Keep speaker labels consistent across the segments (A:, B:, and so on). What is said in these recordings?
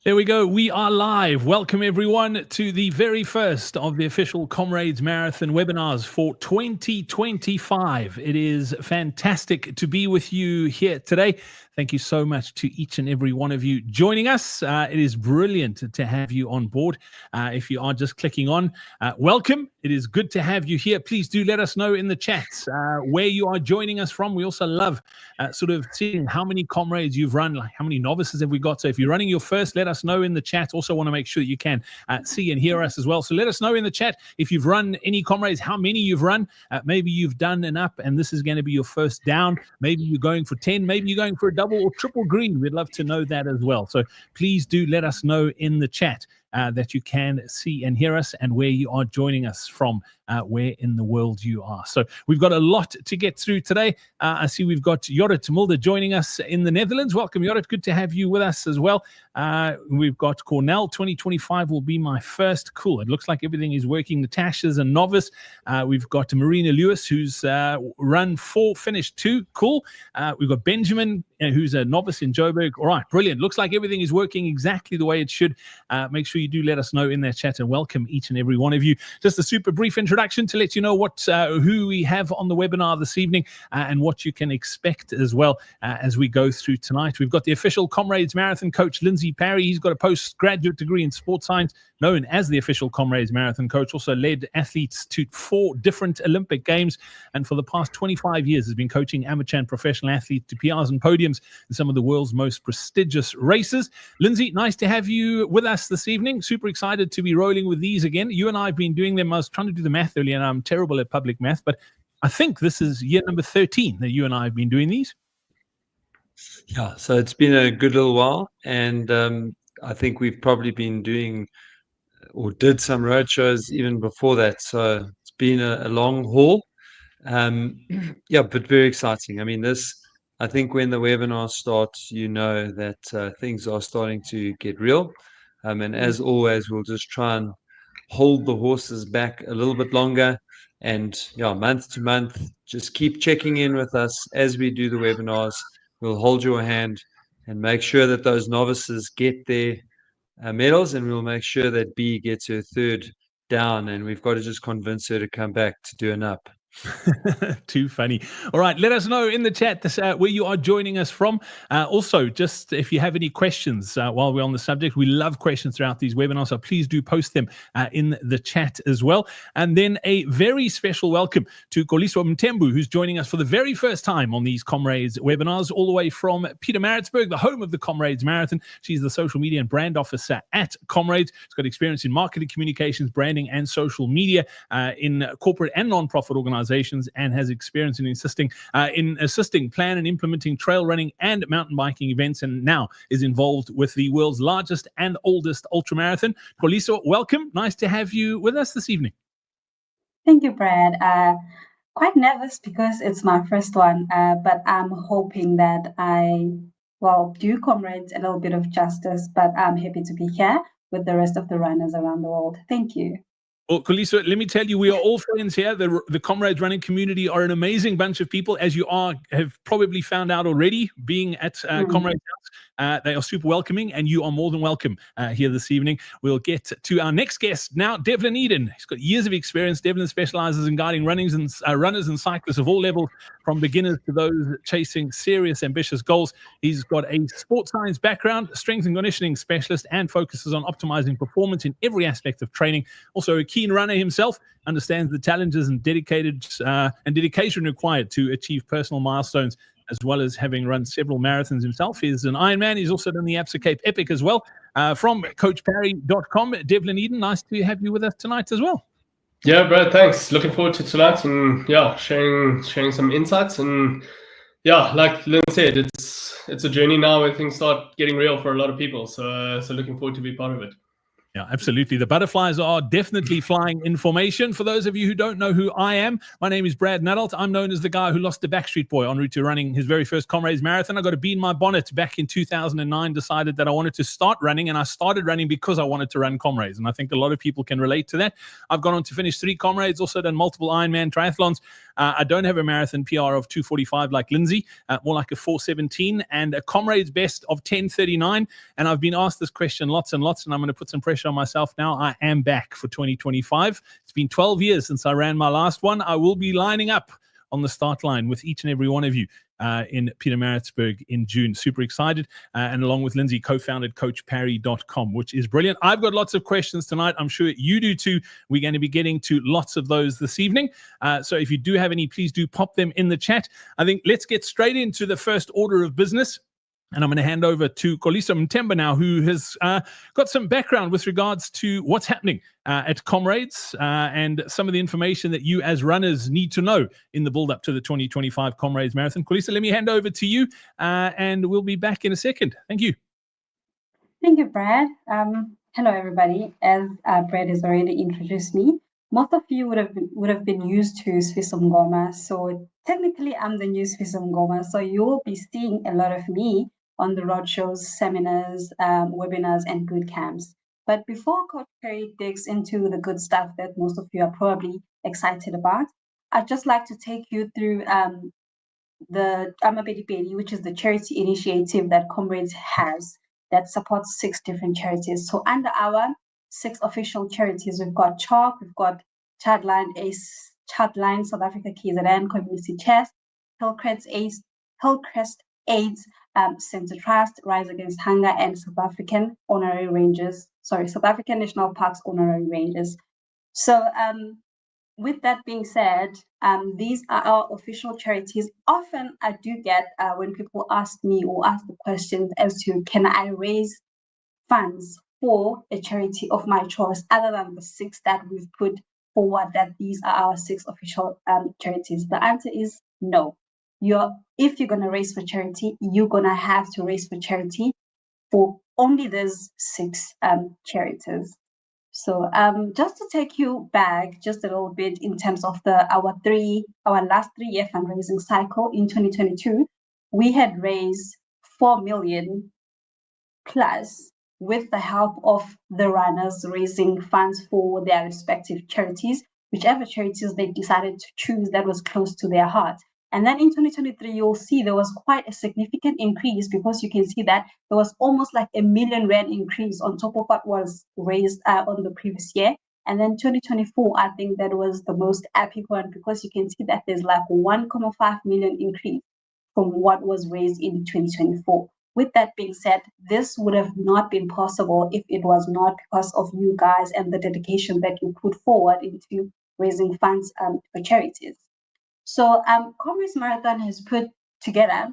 A: There we go. We are live. Welcome everyone to the very first of the official Comrades Marathon webinars for 2025. It is fantastic to be with you here today. Thank you so much to each and every one of you joining us. It is brilliant to have you on board. If you are just clicking on, welcome. It is good to have you here. Please do let us know in the chats where you are joining us from. We also love sort of seeing how many comrades you've run, like how many novices have we got. So if you're running your first, let us know in the chat. Also want to make sure that you can see and hear us as well. So let us know in the chat if you've run any comrades, how many you've run. Maybe you've done an up and this is going to be your first down. Maybe you're going for 10. Maybe you're going for a double or triple green. We'd love to know that as well. So please do let us know in the chat that you can see and hear us and where you are joining us from, where in the world you are. So we've got a lot to get through today. I see we've got Jorrit Mulder joining us in the Netherlands. Welcome, Jorrit. Good to have you with us as well. We've got Cornell. 2025 will be my first. Cool. It looks like everything is working. Natasha's a novice. We've got Marina Lewis, who's run 4, finished 2. Cool. We've got Benjamin, who's a novice in Joburg. All right, brilliant. Looks like everything is working exactly the way it should. Make sure you do let us know in that chat and welcome each and every one of you. Just a super brief introduction to let you know who we have on the webinar this evening and what you can expect as well as we go through tonight. We've got the official Comrades Marathon coach, Lindsay Parry. He's got a postgraduate degree in sports science, known as the official Comrades Marathon coach. Also led athletes to 4 different Olympic Games, and for the past 25 years has been coaching amateur and professional athletes to PRs and podiums in some of the world's most prestigious races. Lindsay, nice to have you with us this evening. Super excited to be rolling with these again. You and I have been doing them. I was trying to do the math earlier, and I'm terrible at public math, but I think this is year number 13 that you and I have been doing these.
B: Yeah, so it's been a good little while, and I think we've probably been doing or did some road shows even before that. So it's been a long haul. Yeah, but very exciting. I mean, I think when the webinar starts, you know that things are starting to get real. And as always, we'll just try and hold the horses back a little bit longer. And yeah, month to month, just keep checking in with us as we do the webinars. We'll hold your hand and make sure that those novices get their medals, and we'll make sure that B gets her 3rd down, and we've got to just convince her to come back to do an up.
A: Too funny. All right, let us know in the chat where you are joining us from. Also, just if you have any questions while we're on the subject, we love questions throughout these webinars, so please do post them in the chat as well. And then a very special welcome to Koliso Mtembu, who's joining us for the very first time on these Comrades webinars, all the way from Pietermaritzburg, the home of the Comrades Marathon. She's the social media and brand officer at Comrades. She's got experience in marketing, communications, branding, and social media in corporate and non-profit organizations, and has experience in assisting plan and implementing trail running and mountain biking events, and now is involved with the world's largest and oldest ultramarathon. Koliso, welcome. Nice to have you with us this evening.
C: Thank you, Brad. Quite nervous because it's my first one, but I'm hoping that I do Comrades a little bit of justice, but I'm happy to be here with the rest of the runners around the world. Thank you.
A: Well, Koliso, let me tell you, we are all friends here. The Comrades running community are an amazing bunch of people, as you have probably found out already, being at Comrades House. They are super welcoming, and you are more than welcome here this evening. We'll get to our next guest now, Devlin Eden. He's got years of experience. Devlin specializes in guiding runners and cyclists of all levels, from beginners to those chasing serious, ambitious goals. He's got a sports science background, strength and conditioning specialist, and focuses on optimizing performance in every aspect of training. Also a keen runner himself, understands the challenges and dedication required to achieve personal milestones, as well as having run several marathons himself. He's an Ironman. He's also done the Absa Cape Epic as well. From coachparry.com, Devlin Eden, nice to have you with us tonight as well.
D: Yeah, Brad, thanks. Looking forward to tonight and sharing some insights. And yeah, like Lynn said, it's a journey now where things start getting real for a lot of people. So looking forward to be part of it.
A: Yeah, absolutely. The butterflies are definitely flying in formation. For those of you who don't know who I am, my name is Brad Nuttall. I'm known as the guy who lost the Backstreet Boy en route to running his very first Comrades Marathon. I got a bee in my bonnet back in 2009, decided that I wanted to start running, and I started running because I wanted to run Comrades. And I think a lot of people can relate to that. I've gone on to finish 3 Comrades, also done multiple Ironman triathlons. I don't have a marathon PR of 2:45 like Lindsay, more like a 4:17, and a Comrades best of 10:39. And I've been asked this question lots and lots, and I'm going to put some pressure on myself now. I am back for 2025. It's been 12 years since I ran my last one. I will be lining up on the start line with each and every one of you in Pietermaritzburg in June. Super excited. And along with Lindsay, co-founded CoachParry.com, which is brilliant. I've got lots of questions tonight. I'm sure you do too. We're going to be getting to lots of those this evening. So if you do have any, please do pop them in the chat. I think let's get straight into the first order of business. And I'm going to hand over to Kolisa Mtemba now, who has got some background with regards to what's happening at Comrades and some of the information that you as runners need to know in the build-up to the 2025 Comrades Marathon. Kolisa, let me hand over to you, and we'll be back in a second. Thank you.
C: Thank you, Brad. Hello, everybody. As Brad has already introduced me, most of you would have been used to Sfiso Mngoma. So technically, I'm the new Sfiso Mngoma. So you will be seeing a lot of me on the roadshows, seminars, webinars, and boot camps. But before Coach Perry digs into the good stuff that most of you are probably excited about, I'd just like to take you through the Amapedi, which is the charity initiative that Comrades has that supports 6 different charities. So under our 6 official charities, we've got CHOC, we've got Childline South Africa KZN Community Chest, Hillcrest AIDS Center Trust, Rise Against Hunger, and South African National Parks Honorary Rangers. So with that being said, these are our official charities. Often I do get when people ask me or ask the questions as to can I raise funds for a charity of my choice other than the 6 that we've put forward, that these are our 6 official charities. The answer is no. If you're going to raise for charity, you're going to have to raise for charity for only those 6 charities. So just to take you back just a little bit in terms of our last 3-year fundraising cycle in 2022, we had raised 4 million plus with the help of the runners raising funds for their respective charities, whichever charities they decided to choose that was close to their heart. And then in 2023, you'll see there was quite a significant increase, because you can see that there was almost like R1 million increase on top of what was raised on the previous year. And then 2024, I think that was the most epic one, because you can see that there's like 1.5 million increase from what was raised in 2024. With that being said, this would have not been possible if it was not because of you guys and the dedication that you put forward into raising funds for charities. So Comrades Marathon has put together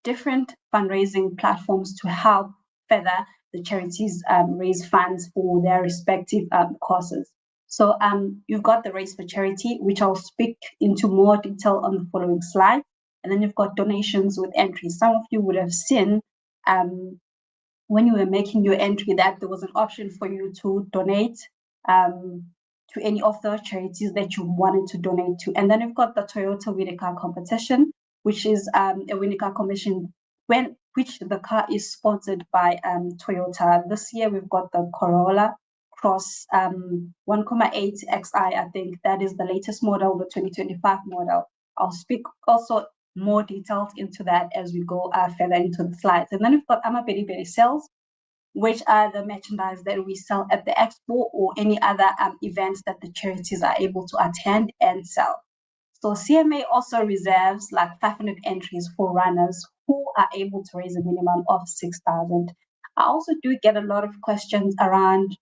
C: different fundraising platforms to help further the charities raise funds for their respective causes. So you've got the Raise for Charity, which I'll speak into more detail on the following slide. And then you've got donations with entries. Some of you would have seen when you were making your entry that there was an option for you to donate to any of the charities that you wanted to donate to. And then you've got the Toyota Winnie Car competition, which is a Winnie Car competition which the car is sponsored by Toyota. This year we've got the Corolla Cross 1.8 XI. I think that is the latest model, the 2025 model. I'll speak also more details into that as we go further into the slides. And then we've got Amapedi sales, which are the merchandise that we sell at the expo or any other events that the charities are able to attend and sell. So CMA also reserves like 500 entries for runners who are able to raise a minimum of 6,000. I also do get a lot of questions around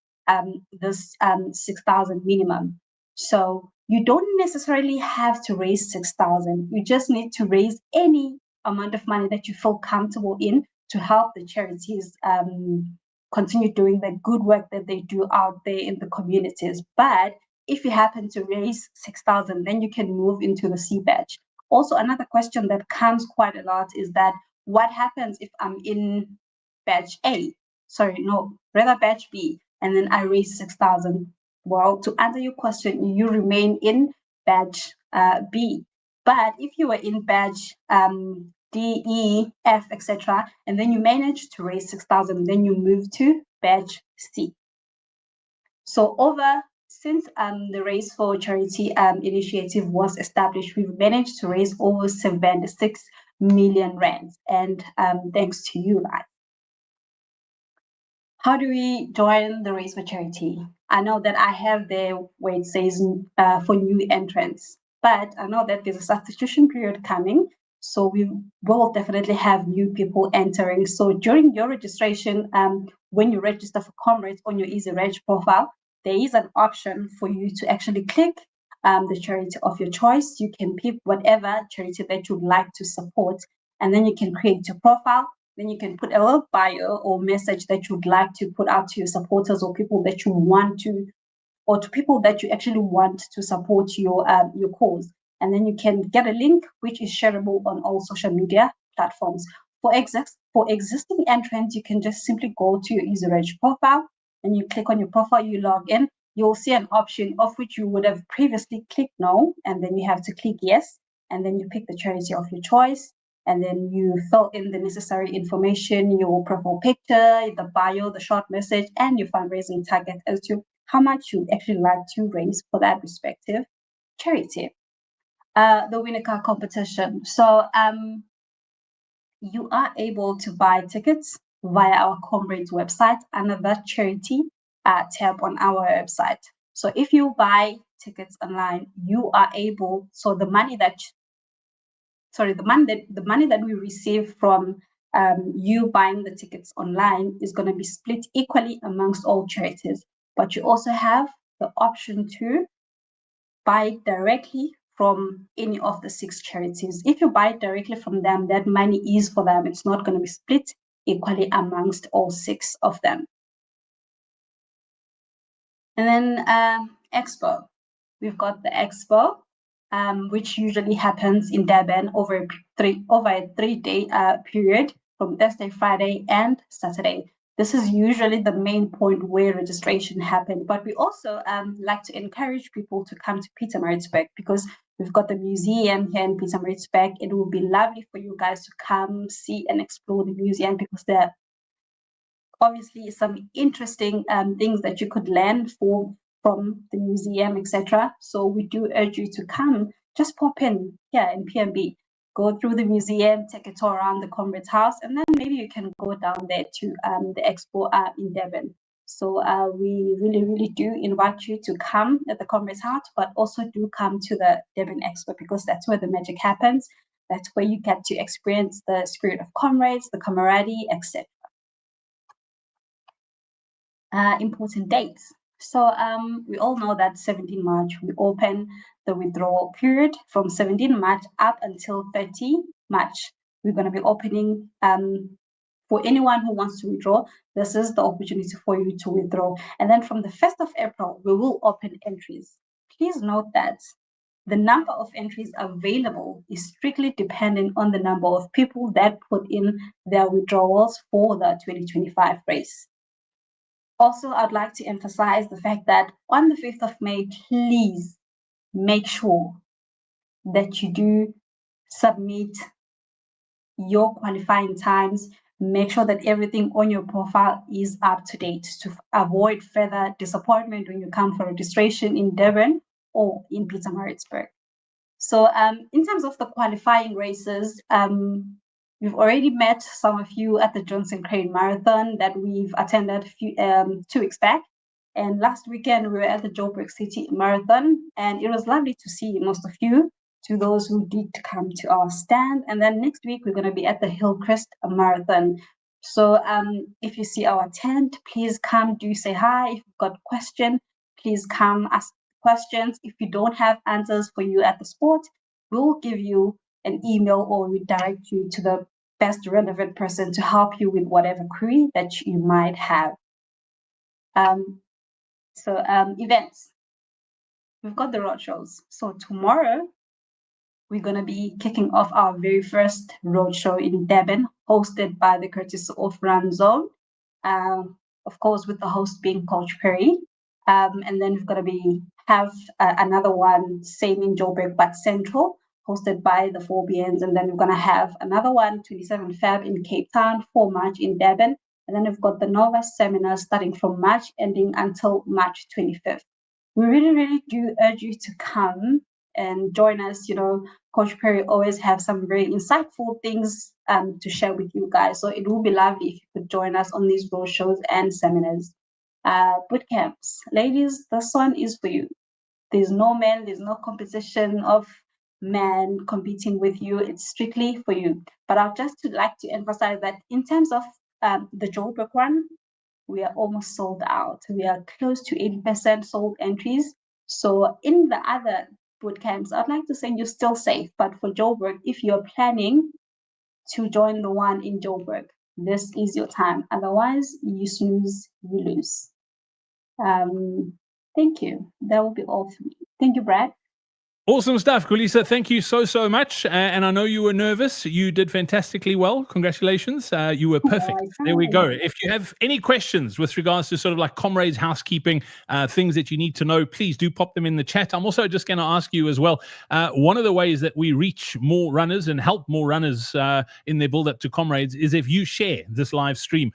C: this 6,000 minimum. So you don't necessarily have to raise 6,000. You just need to raise any amount of money that you feel comfortable in to help the charities continue doing the good work that they do out there in the communities. But if you happen to raise 6,000, then you can move into the C badge. Also, another question that comes quite a lot is that what happens if I'm in badge A? Rather badge B, and then I raise 6,000. Well, to answer your question, you remain in badge B. But if you were in badge D, E, F, etc., and then you manage to raise 6,000, then you move to badge C. So over since the Race for Charity initiative was established, we've managed to raise over 76 million rands, and thanks to you, guys. How do we join the Race for Charity? I know that I have there where it says for new entrants, but I know that there's a substitution period coming, so we will definitely have new people entering. So during your registration, when you register for Comrades on your EasyReg profile, there is an option for you to actually click the charity of your choice. You can pick whatever charity that you'd like to support, and then you can create your profile. Then you can put a little bio or message that you'd like to put out to your supporters or people that you want to, or to people that you actually want to support your cause. And then you can get a link which is shareable on all social media platforms. For existing entrants, you can just simply go to your EasyReg profile and you click on your profile, you log in. You'll see an option of which you would have previously clicked no, and then you have to click yes, and then you pick the charity of your choice. And then you fill in the necessary information, your profile picture, the bio, the short message, and your fundraising target as to how much you'd actually like to raise for that respective charity. The winner car competition. So you are able to buy tickets via our Comrades website under the charity tab on our website. So if you buy tickets online, you are able, so the money that we receive from you buying the tickets online is going to be split equally amongst all charities. But you also have the option to buy directly from any of the 6 charities. If you buy directly from them, that money is for them. It's not going to be split equally amongst all 6 of them. And then Expo. We've got the Expo, which usually happens in Durban over a 3-day period from Thursday, Friday, and Saturday. This is usually the main point where registration happens. But we also like to encourage people to come to Pietermaritzburg because we've got the museum here in Pietermaritzburg. It will be lovely for you guys to come see and explore the museum because there are obviously some interesting things that you could learn from the museum, etc. So we do urge you to come, just pop in here in PMB, go through the museum, take a tour around the Comrades house, and then maybe you can go down there to the expo in Durban. So we really, really do invite you to come at the Comrades house, but also do come to the Durban Expo because that's where the magic happens. That's where you get to experience the spirit of Comrades, the camaraderie, etc. Important dates. So we all know that 17 March, we open the withdrawal period from 17 March up until 30 March. We're going to be opening for anyone who wants to withdraw. This is the opportunity for you to withdraw. And then from the 1st of April, we will open entries. Please note that the number of entries available is strictly dependent on the number of people that put in their withdrawals for the 2025 race. Also, I'd like to emphasize the fact that on the 5th of May, please make sure that you do submit your qualifying times. Make sure that everything on your profile is up to date to avoid further disappointment when you come for registration in Durban or in Pietermaritzburg. So in terms of the qualifying races, we've already met some of you at the Johnson Crane Marathon that we've attended 2 weeks back. And last weekend, we were at the Joburg City Marathon, and it was lovely to see most of you, to those who did come to our stand. And then next week, we're going to be at the Hillcrest Marathon. So if you see our tent, please come, do say hi. If you've got a question, please come ask questions. If you don't have answers for you at the sport, we'll give you an email or redirect you to the best relevant person to help you with whatever query that you might have. Events. We've got the roadshows. So tomorrow, we're going to be kicking off our very first roadshow in Durban, hosted by the courtesy of Run Zone, of course, with the host being Coach Perry. And then we're going to have another one, same in Joburg, but central, hosted by the 4BNs. And then we're going to have another one, 27 Feb in Cape Town, 4 March in Durban. And then we've got the Nova seminar starting from March, ending until March 25th. we really do urge you to come and join us. Coach Perry always have some very insightful things to share with you guys. So it would be lovely if you could join us on these road shows and seminars, boot camps. Ladies, this one is for you. There's no man, there's no competition of men competing with you. It's strictly for you. But I'd just like to emphasize that in terms of the Joburg one, we are almost sold out. We are close to 80% sold entries. So in the other boot camps, I'd like to say you're still safe. But for Joburg, if you're planning to join the one in Joburg, this is your time. Otherwise, you snooze, you lose. Thank you. That will be all for me. Thank you, Brad.
A: Awesome stuff, Kulisa. Thank you so much. And I know you were nervous. You did fantastically well. Congratulations. You were perfect. There we go. If you have any questions with regards to sort of like Comrades housekeeping, things that you need to know, please do pop them in the chat. I'm also just going to ask you as well, one of the ways that we reach more runners and help more runners in their build up to Comrades is if you share this live stream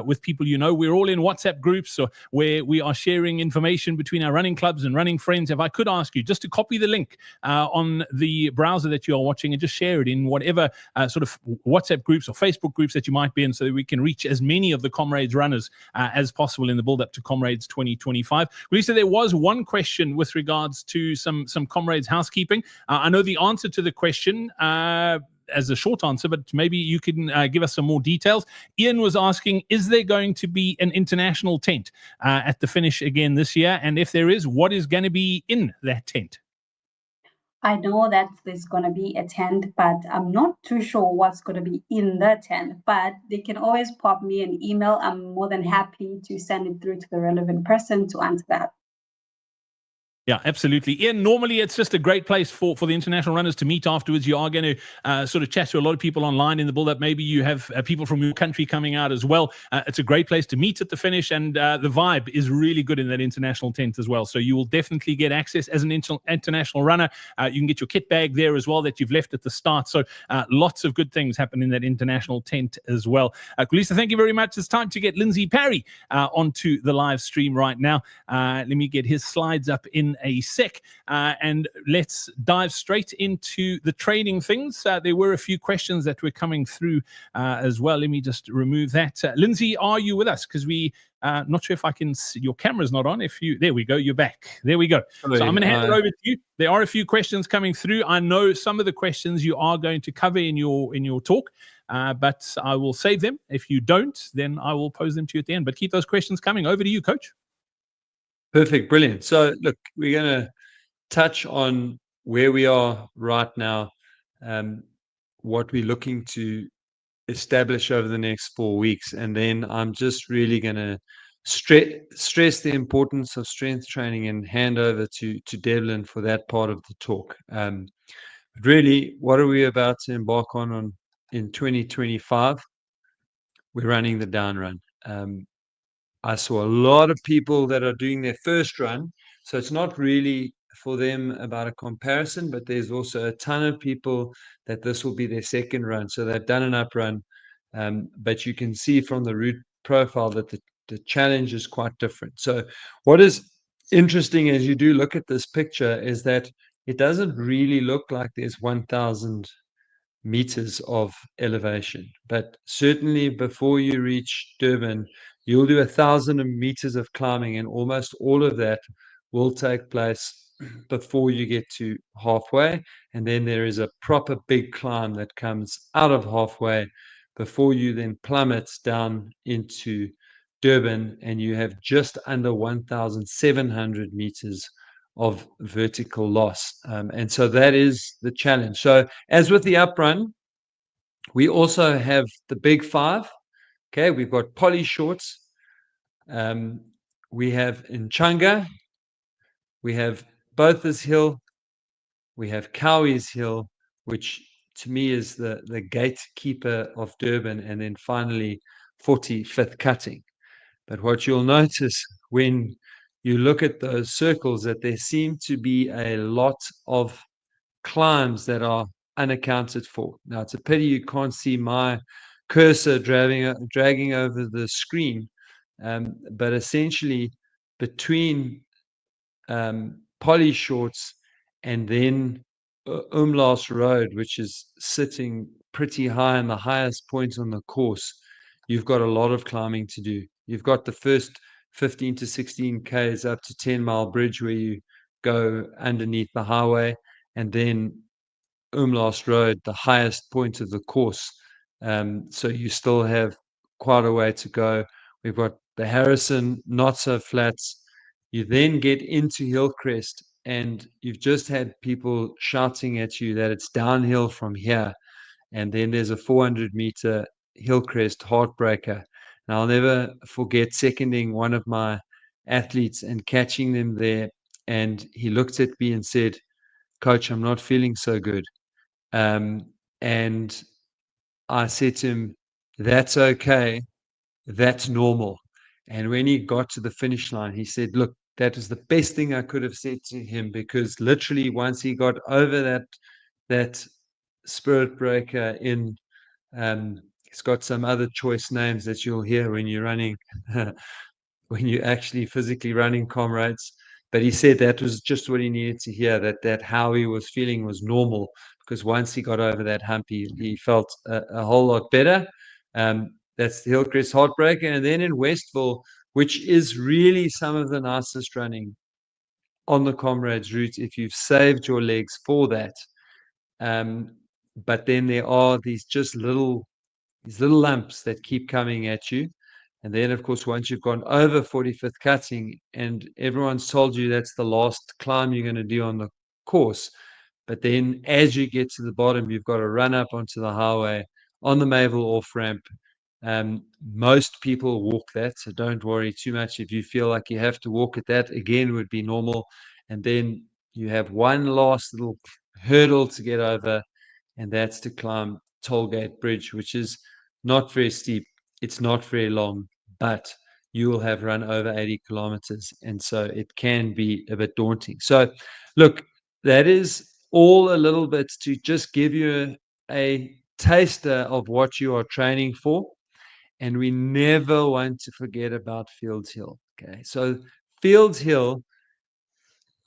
A: with people you know. We're all in WhatsApp groups where we are sharing information between our running clubs and running friends. If I could ask you just to copy the link on the browser that you are watching and just share it in whatever sort of WhatsApp groups or Facebook groups that you might be in, so that we can reach as many of the Comrades runners as possible in the build up to Comrades 2025. Lisa, there was one question with regards to some Comrades housekeeping. I know the answer to the question as a short answer, but maybe you can give us some more details. Ian was asking, is there going to be an international tent at the finish again this year? And if there is, what is going to be in that tent?
C: I know that there's going to be a tent, but I'm not too sure what's going to be in the tent. But they can always pop me an email. I'm more than happy to send it through to the relevant person to answer that.
A: Yeah, absolutely. Ian, normally it's just a great place for the international runners to meet afterwards. You are going to sort of chat to a lot of people online in the build-up. Maybe you have people from your country coming out as well. It's a great place to meet at the finish, and the vibe is really good in that international tent as well. So you will definitely get access as an international runner. You can get your kit bag there as well that you've left at the start. So lots of good things happen in that international tent as well. Kulisa, thank you very much. It's time to get Lindsay Parry onto the live stream right now. Let me get his slides up in a sec, and let's dive straight into the training things. There were a few questions that were coming through as well. Let me just remove that. Lindsay, are you with us? Because we not sure if I can see, your camera's not on. There we go, you're back. There we go. So I'm going to hand it over to you. There are a few questions coming through. I know some of the questions you are going to cover in your talk, but I will save them. If you don't, then I will pose them to you at the end. But keep those questions coming. Over to you, Coach.
B: Perfect. Brilliant. So look, we're going to touch on where we are right now, what we're looking to establish over the next 4 weeks. And then I'm just really going to stress the importance of strength training and hand over to Devlin for that part of the talk. But really, what are we about to embark on in 2025? We're running the down run. I saw a lot of people that are doing their first run. So it's not really for them about a comparison, but there's also a ton of people that this will be their second run. So they've done an up run. But you can see from the route profile that the challenge is quite different. So what is interesting as you do look at this picture is that it doesn't really look like there's 1,000 meters of elevation, but certainly before you reach Durban, you'll do 1,000 meters of climbing, and almost all of that will take place before you get to halfway. And then there is a proper big climb that comes out of halfway before you then plummet down into Durban, and you have just under 1,700 meters of vertical loss. And so that is the challenge. So as with the up run, we also have the big five. Okay, we've got poly shorts. We have Nchanga. We have Botha's Hill. We have Cowie's Hill, which to me is the gatekeeper of Durban. And then finally, 45th Cutting. But what you'll notice when you look at those circles, that there seem to be a lot of climbs that are unaccounted for. Now, it's a pity you can't see my cursor dragging over the screen, but essentially between poly shorts, and then Umlaas Road, which is sitting pretty high in the highest point on the course, you've got a lot of climbing to do. You've got the first 15 to 16 Ks up to 10 Mile Bridge where you go underneath the highway, and then Umlaas Road, the highest point of the course. So you still have quite a way to go. We've got the Harrison, not so flats. You then get into Hillcrest, and you've just had people shouting at you that it's downhill from here. And then there's a 400-meter Hillcrest heartbreaker. And I'll never forget seconding one of my athletes and catching them there. And he looked at me and said, "Coach, I'm not feeling so good." And I said to him, "That's okay. That's normal." And when he got to the finish line, he said, "Look, that was the best thing I could have said to him, because literally once he got over that spirit breaker in, he's got some other choice names that you'll hear when you're running, when you're actually physically running Comrades." But he said that was just what he needed to hear, that how he was feeling was normal, because once he got over that hump, he felt a whole lot better. That's the Hillcrest Heartbreaker. And then in Westville, which is really some of the nicest running on the Comrades route, if you've saved your legs for that. But then there are these little lumps that keep coming at you. And then, of course, once you've gone over 45th cutting, and everyone's told you that's the last climb you're going to do on the course, but then as you get to the bottom, you've got to run up onto the highway on the Mayville off ramp. Most people walk that, so don't worry too much. If you feel like you have to walk it, that again would be normal. And then you have one last little hurdle to get over, and that's to climb Tollgate Bridge, which is not very steep. It's not very long, but you will have run over 80 kilometers. And so it can be a bit daunting. So look, that is all a little bit to just give you a taster of what you are training for. And we never want to forget about Fields Hill. Okay. So Fields Hill,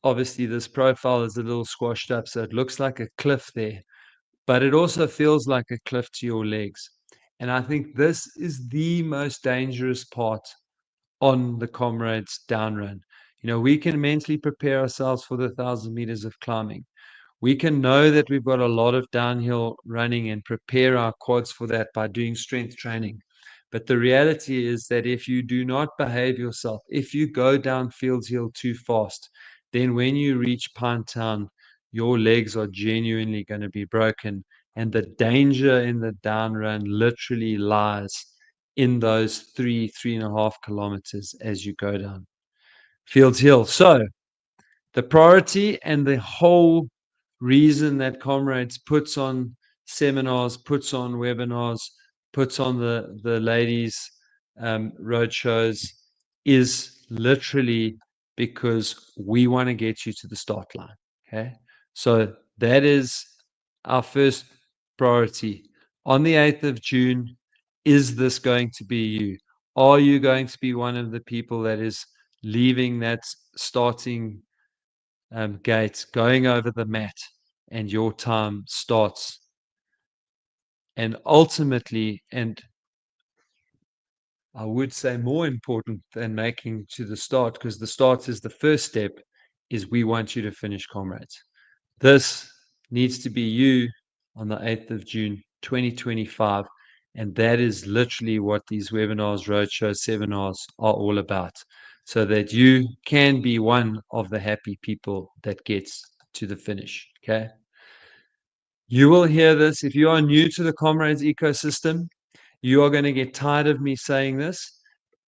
B: obviously this profile is a little squashed up, so it looks like a cliff there, but it also feels like a cliff to your legs. And I think this is the most dangerous part on the Comrades down run. We can mentally prepare ourselves for the 1,000 meters of climbing. We can know that we've got a lot of downhill running and prepare our quads for that by doing strength training. But the reality is that if you do not behave yourself, if you go down Fields Hill too fast, then when you reach Pinetown, your legs are genuinely going to be broken. And the danger in the down run literally lies in those 3.5 kilometers as you go down Fields Hill. So the priority and the whole reason that Comrades puts on seminars, puts on webinars, puts on the ladies' road shows is literally because we want to get you to the start line. Okay, so that is our first priority. On the 8th of June, is this going to be you? Are you going to be one of the people that is leaving that starting gate, going over the mat, and your time starts? And ultimately, and I would say more important than making to the start, because the start is the first step, is we want you to finish Comrades. This needs to be you on the 8th of June, 2025. And that is literally what these webinars, roadshows, seminars are all about, so that you can be one of the happy people that gets to the finish. Okay. You will hear this. If you are new to the Comrades ecosystem, you are going to get tired of me saying this.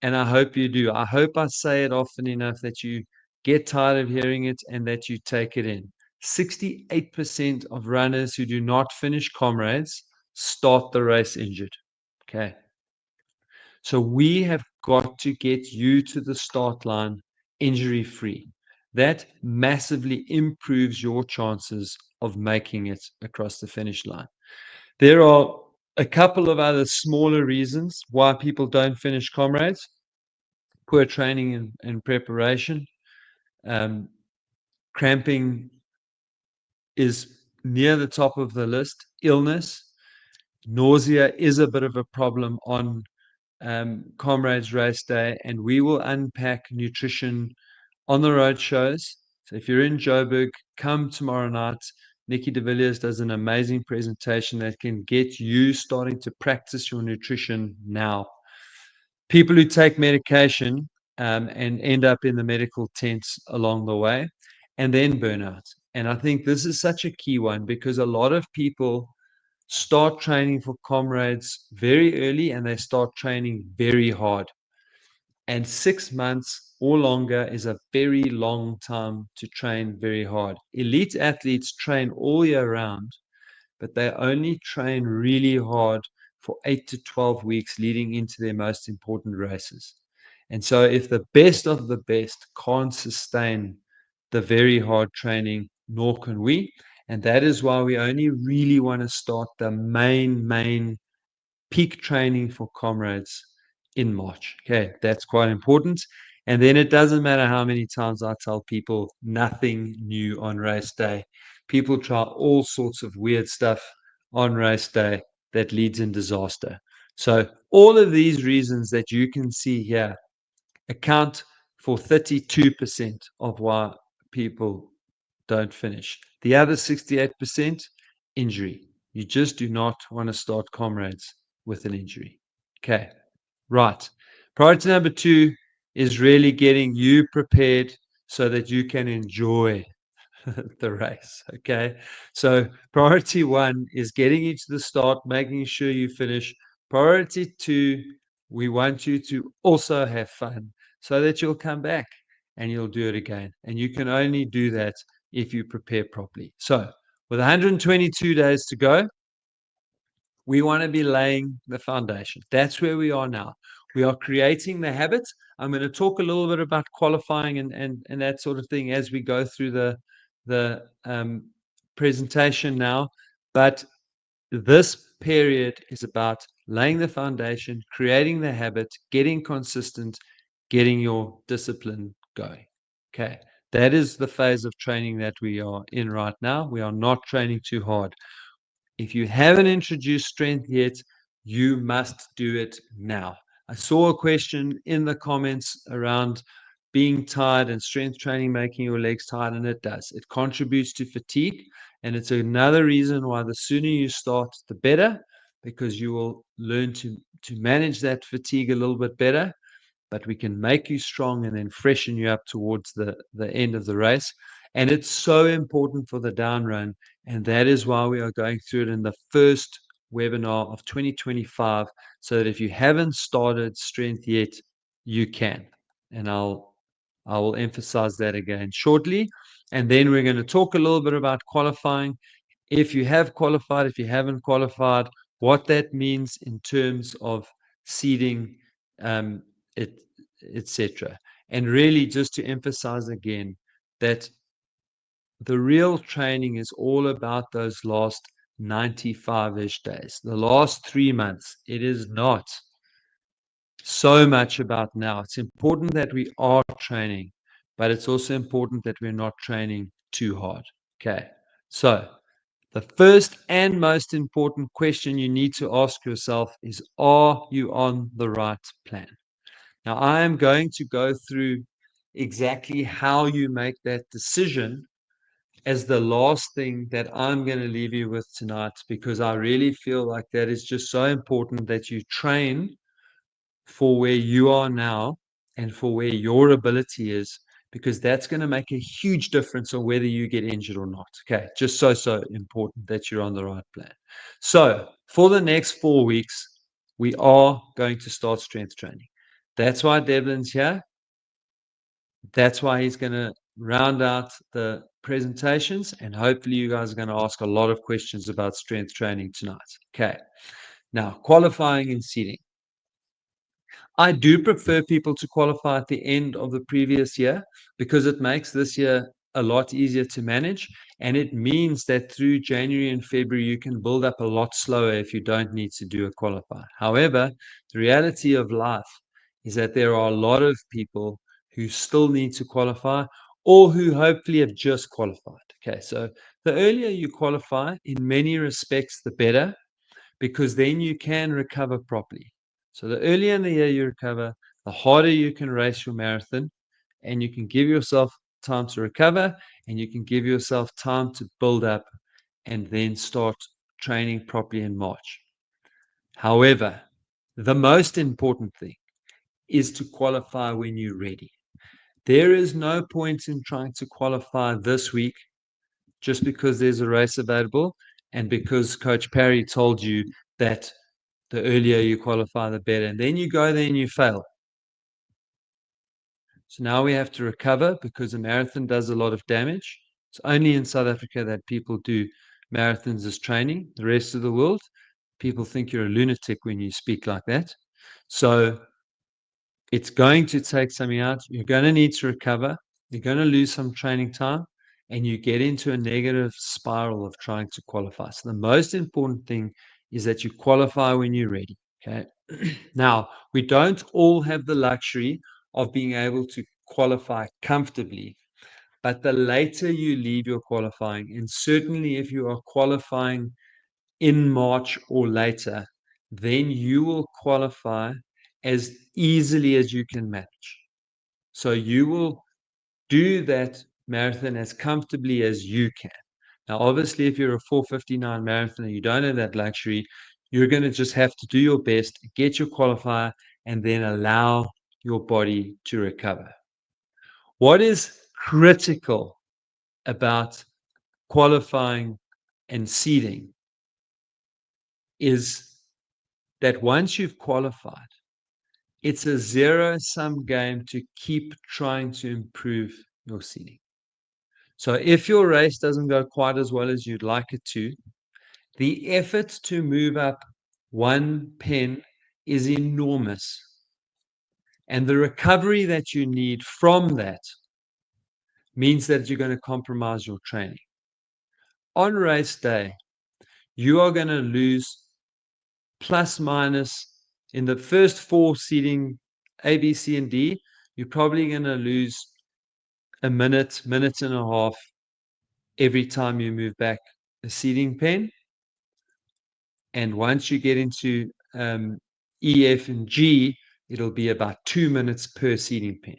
B: And I hope you do. I hope I say it often enough that you get tired of hearing it and that you take it in. 68% of runners who do not finish Comrades start the race injured. Okay. So we have got to get you to the start line injury free. That massively improves your chances of making it across the finish line. There are a couple of other smaller reasons why people don't finish Comrades: poor training and preparation, Cramping is near the top of the list. Illness, nausea is a bit of a problem on Comrades race day, and we will unpack nutrition on the road shows. So if you're in Joburg, come tomorrow night. Nikki de Villiers does an amazing presentation that can get you starting to practice your nutrition now. People who take medication and end up in the medical tents along the way, and then burnout. And I think this is such a key one, because a lot of people start training for Comrades very early and they start training very hard. And 6 months or longer is a very long time to train very hard. Elite athletes train all year round, but they only train really hard for 8 to 12 weeks leading into their most important races. And so if the best of the best can't sustain the very hard training, nor can we. And that is why we only really want to start the main peak training for Comrades in March. Okay, that's quite important. And then it doesn't matter how many times I tell people nothing new on race day. People try all sorts of weird stuff on race day that leads in disaster. So all of these reasons that you can see here account for 32% of why people don't finish. The other 68%, injury. You just do not want to start Comrades with an injury. Okay, right. Priority number 2 is really getting you prepared so that you can enjoy the race. Okay, so priority 1 is getting you to the start, making sure you finish. Priority 2, we want you to also have fun so that you'll come back and you'll do it again. And you can only do that if you prepare properly. So with 122 days to go, we want to be laying the foundation. That's where we are now. We are creating the habits. I'm going to talk a little bit about qualifying and that sort of thing as we go through the presentation now. But this period is about laying the foundation, creating the habit, getting consistent, getting your discipline going. Okay, that is the phase of training that we are in right now. We are not training too hard. If you haven't introduced strength yet, you must do it now. I saw a question in the comments around being tired and strength training making your legs tired, and it does. It contributes to fatigue, and it's another reason why the sooner you start, the better, because you will learn to manage that fatigue a little bit better. But we can make you strong and then freshen you up towards the end of the race. And it's so important for the down run. And that is why we are going through it in the first webinar of 2025, so that if you haven't started strength yet, you can. And I will emphasize that again shortly. And then we're going to talk a little bit about qualifying. If you have qualified, if you haven't qualified, what that means in terms of seeding, etc. And really just to emphasize again that the real training is all about those last 95-ish days, the last 3 months. It is not so much about now. It's important that we are training, but it's also important that we're not training too hard. Okay, so the first and most important question you need to ask yourself is, are you on the right plan? Now, I am going to go through exactly how you make that decision as the last thing that I'm going to leave you with tonight, because I really feel like that is just so important that you train for where you are now and for where your ability is, because that's going to make a huge difference on whether you get injured or not. Okay, just so important that you're on the right plan. So for the next 4 weeks, we are going to start strength training. That's why Devlin's here. That's why he's going to round out the presentations, and hopefully you guys are going to ask a lot of questions about strength training tonight. Okay, now qualifying and seeding. I do prefer people to qualify at the end of the previous year, because it makes this year a lot easier to manage, and it means that through January and February you can build up a lot slower if you don't need to do a qualifier. However, the reality of life is that there are a lot of people who still need to qualify, or who hopefully have just qualified. Okay, so the earlier you qualify, in many respects, the better, because then you can recover properly. So the earlier in the year you recover, the harder you can race your marathon, and you can give yourself time to recover, and you can give yourself time to build up and then start training properly in March. However, the most important thing is to qualify when you're ready. There is no point in trying to qualify this week just because there's a race available and because Coach Parry told you that the earlier you qualify, the better. And then you go there and you fail. So now we have to recover because a marathon does a lot of damage. It's only in South Africa that people do marathons as training. The rest of the world, people think you're a lunatic when you speak like that. So it's going to take something out. You're going to need to recover. You're going to lose some training time, and you get into a negative spiral of trying to qualify. So the most important thing is that you qualify when you're ready. Okay. Now, we don't all have the luxury of being able to qualify comfortably, but the later you leave your qualifying, and certainly if you are qualifying in March or later, then you will qualify as easily as you can manage. So you will do that marathon as comfortably as you can. Now, obviously, if you're a 4:59 marathon and you don't have that luxury, you're going to just have to do your best, get your qualifier, and then allow your body to recover. What is critical about qualifying and seeding is that once you've qualified, it's a zero-sum game to keep trying to improve your seeding. So if your race doesn't go quite as well as you'd like it to, the effort to move up one pen is enormous. And the recovery that you need from that means that you're going to compromise your training. On race day, you are going to lose plus minus in the first 4 seeding A, B, C, and D. You're probably going to lose a minute, minute and a half every time you move back a seeding pen. And once you get into E, F, and G, it'll be about 2 minutes per seeding pen.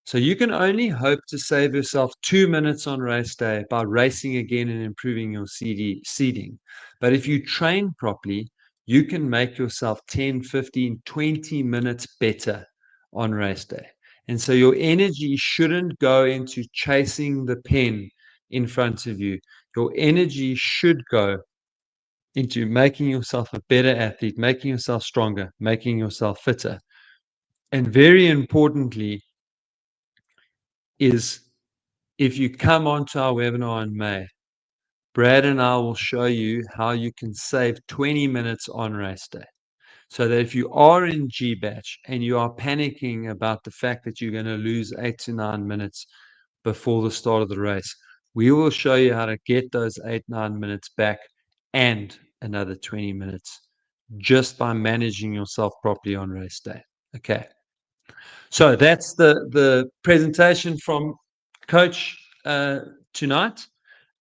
B: So you can only hope to save yourself 2 minutes on race day by racing again and improving your seeding. But if you train properly, you can make yourself 10, 15, 20 minutes better on race day. And so your energy shouldn't go into chasing the pen in front of you. Your energy should go into making yourself a better athlete, making yourself stronger, making yourself fitter. And very importantly, is if you come onto our webinar in May, Brad and I will show you how you can save 20 minutes on race day. So that if you are in G batch and you are panicking about the fact that you're going to lose 8 to 9 minutes before the start of the race, we will show you how to get those 8-9 minutes back and another 20 minutes just by managing yourself properly on race day. Okay. So that's the presentation from Coach tonight.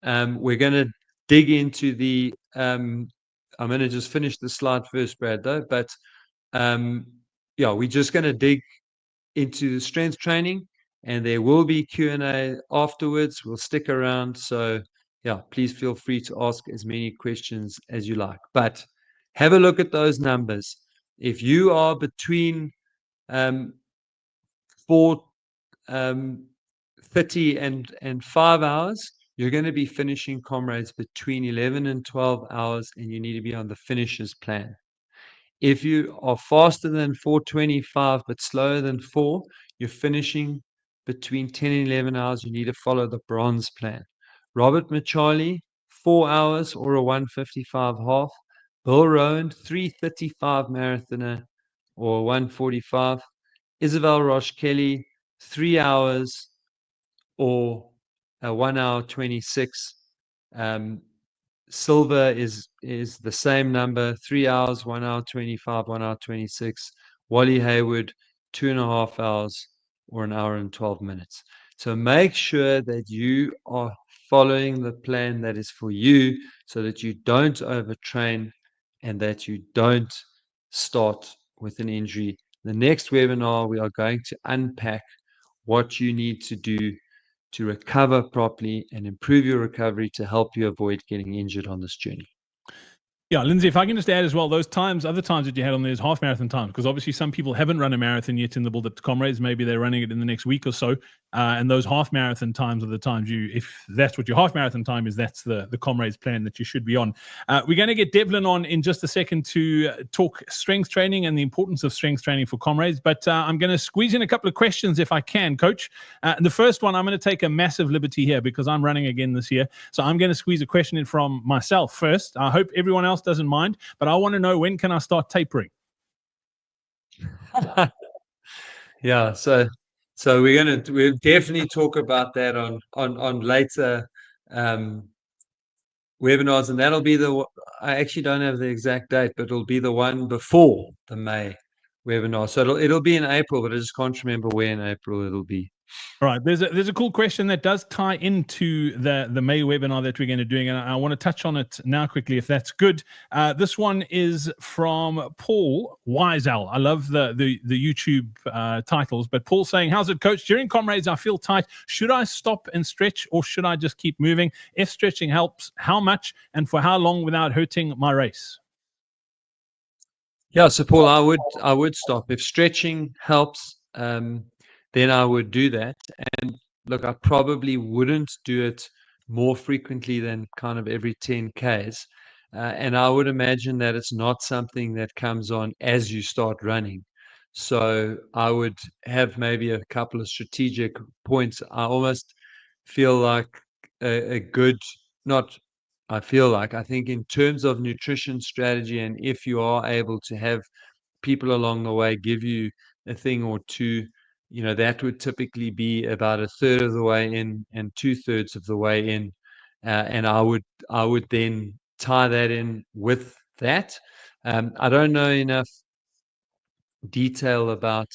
B: We're going to dig into the I'm going to just finish the slide first, Brad, though. But yeah, we're just going to dig into the strength training, and there will be Q&A afterwards. We'll stick around. So yeah, please feel free to ask as many questions as you like. But have a look at those numbers. If you are between 4:30 and 5 hours, you're going to be finishing Comrades between 11 and 12 hours, and you need to be on the finishers plan. If you are faster than 4:25 but slower than 4, you're finishing between 10 and 11 hours. You need to follow the bronze plan. Robert Machali, 4 hours or a 1:55 half. Bill Rowan, 3:35 marathoner or 1:45. Isabel Roche Kelly, 3 hours or 1 hour 26. Silver is the same number, 3 hours, 1 hour 25, 1 hour 26. Wally Hayward, 2.5 hours or an hour and 12 minutes. So make sure that you are following the plan that is for you so that you don't overtrain and that you don't start with an injury. The next webinar, we are going to unpack what you need to do to recover properly and improve your recovery to help you avoid getting injured on this journey.
A: Yeah, Lindsay, if I can just add as well, those times, other times that you had on those half marathon times, because obviously some people haven't run a marathon yet in the Build Up to Comrades. Maybe they're running it in the next week or so. And those half marathon times are the times if that's what your half marathon time is, that's the Comrades plan that you should be on. We're going to get Devlin on in just a second to talk strength training and the importance of strength training for Comrades. But I'm going to squeeze in a couple of questions if I can, Coach. And the first one, I'm going to take a massive liberty here because I'm running again this year. So I'm going to squeeze a question in from myself first. I hope everyone else doesn't mind, but I want to know, when can I start tapering?
B: Yeah, so we'll definitely talk about that on later webinars, and that'll be I actually don't have the exact date, but it'll be the one before the May webinar. So it'll be in April, but I just can't remember where in April it'll be.
A: All right, there's a cool question that does tie into the May webinar that we're going to be doing, and I want to touch on it now quickly, if that's good. This one is from Paul Wiesel. I love the YouTube titles, but Paul's saying, "How's it, Coach? During Comrades, I feel tight. Should I stop and stretch, or should I just keep moving? If stretching helps, how much and for how long without hurting my race?"
B: Yeah, so Paul, I would stop if stretching helps. Then I would do that. And look, I probably wouldn't do it more frequently than kind of every 10 Ks. And I would imagine that it's not something that comes on as you start running. So I would have maybe a couple of strategic points. I almost feel like a good, not I think in terms of nutrition strategy, and if you are able to have people along the way give you a thing or two, that would typically be about a third of the way in and 2/3 of the way in. And I would then tie that in with that. I don't know enough detail about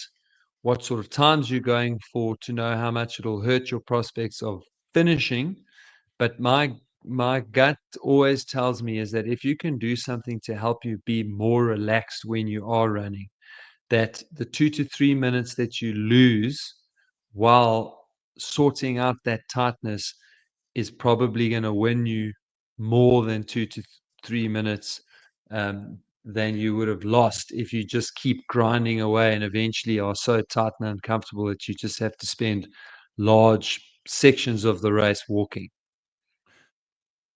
B: what sort of times you're going for to know how much it'll hurt your prospects of finishing. But my gut always tells me is that if you can do something to help you be more relaxed when you are running, that the 2 to 3 minutes that you lose while sorting out that tightness is probably going to win you more than 2 to 3 minutes than you would have lost if you just keep grinding away and eventually are so tight and uncomfortable that you just have to spend large sections of the race walking.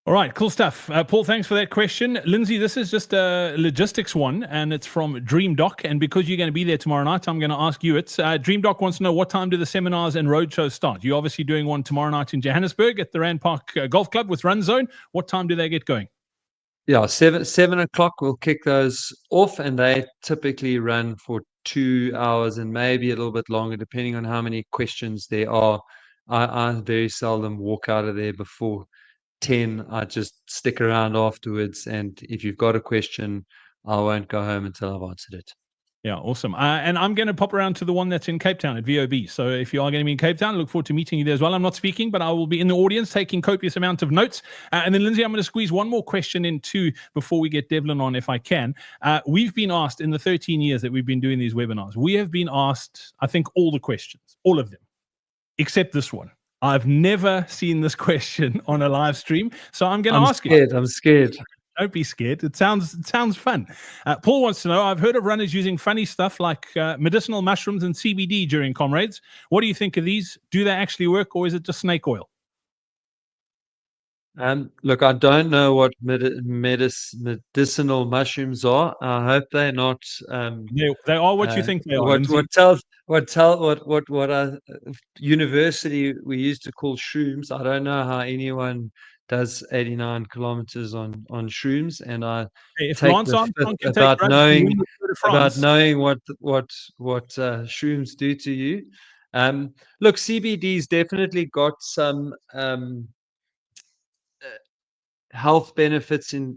A: All right, cool stuff. Paul, thanks for that question. Lindsay, this is just a logistics one, and it's from DreamDoc. And because you're going to be there tomorrow night, I'm going to ask you it. DreamDoc wants to know, what time do the seminars and roadshows start? You're obviously doing one tomorrow night in Johannesburg at the Rand Park Golf Club with Run Zone. What time do they get going?
B: Yeah, 7 o'clock we'll kick those off, and they typically run for 2 hours and maybe a little bit longer, depending on how many questions there are. I very seldom walk out of there before 10. I just stick around afterwards, and if you've got a question, I won't go home until I've answered it.
A: Yeah, awesome. And I'm going to pop around to the one that's in Cape Town at VOB. So if you are going to be in Cape Town, I look forward to meeting you there as well. I'm not speaking, but I will be in the audience taking copious amount of notes. And then, Lindsay, I'm going to squeeze one more question in too before we get Devlin on, if I can. We've been asked in the 13 years that we've been doing these webinars, we have been asked, I think, all the questions, all of them, except this one. I've never seen this question on a live stream, so I'm going to ask
B: you. I'm scared.
A: Don't be scared. It sounds fun. Paul wants to know, I've heard of runners using funny stuff like medicinal mushrooms and CBD during Comrades. What do you think of these? Do they actually work, or is it just snake oil?
B: Look, I don't know what medicinal mushrooms are. I hope they're not.
A: They are what you think they are.
B: What university we used to call shrooms. I don't know how anyone does 89 kilometers on shrooms, and I
A: if
B: take
A: Lance
B: the fifth about knowing what shrooms do to you. Look, CBD's definitely got some health benefits in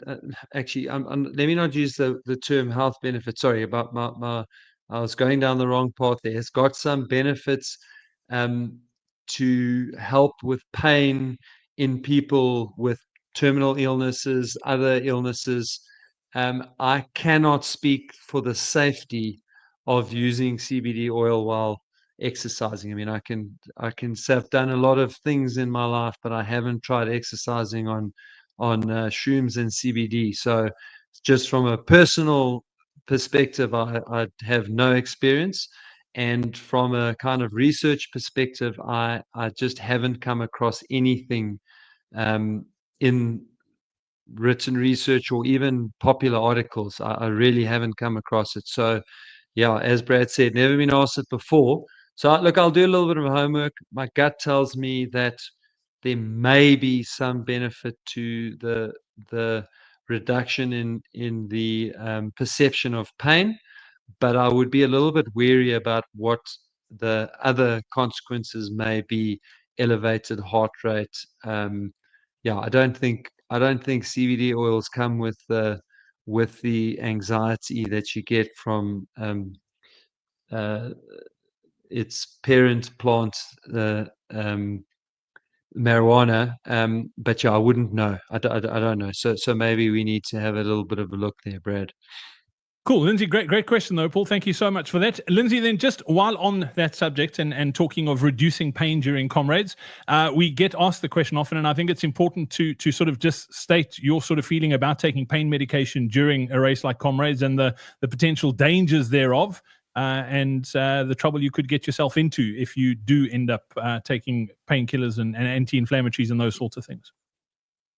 B: actually let me not use the term health benefits. Sorry about my I was going down the wrong path there. It's got some benefits to help with pain in people with terminal illnesses, other illnesses. I cannot speak for the safety of using CBD oil while exercising. I mean, I can say I've done a lot of things in my life, but I haven't tried exercising on shrooms and CBD. So, just from a personal perspective, I have no experience. And from a kind of research perspective, I just haven't come across anything in written research or even popular articles. I really haven't come across it. So, yeah, as Brad said, never been asked it before. So, look, I'll do a little bit of homework. My gut tells me that there may be some benefit to the reduction in the perception of pain, but I would be a little bit wary about what the other consequences may be. Elevated heart rate. Yeah, I don't think CBD oils come with the anxiety that you get from uh, its parent plant, marijuana. But yeah, I wouldn't know. I don't know. So maybe we need to have a little bit of a look there, Brad.
A: Cool, Lindsay. Great question, though, Paul. Thank you so much for that. Lindsay, then just while on that subject and talking of reducing pain during Comrades, we get asked the question often, and I think it's important to sort of just state your sort of feeling about taking pain medication during a race like Comrades and the potential dangers thereof, and the trouble you could get yourself into if you do end up taking painkillers and anti-inflammatories and those sorts of things.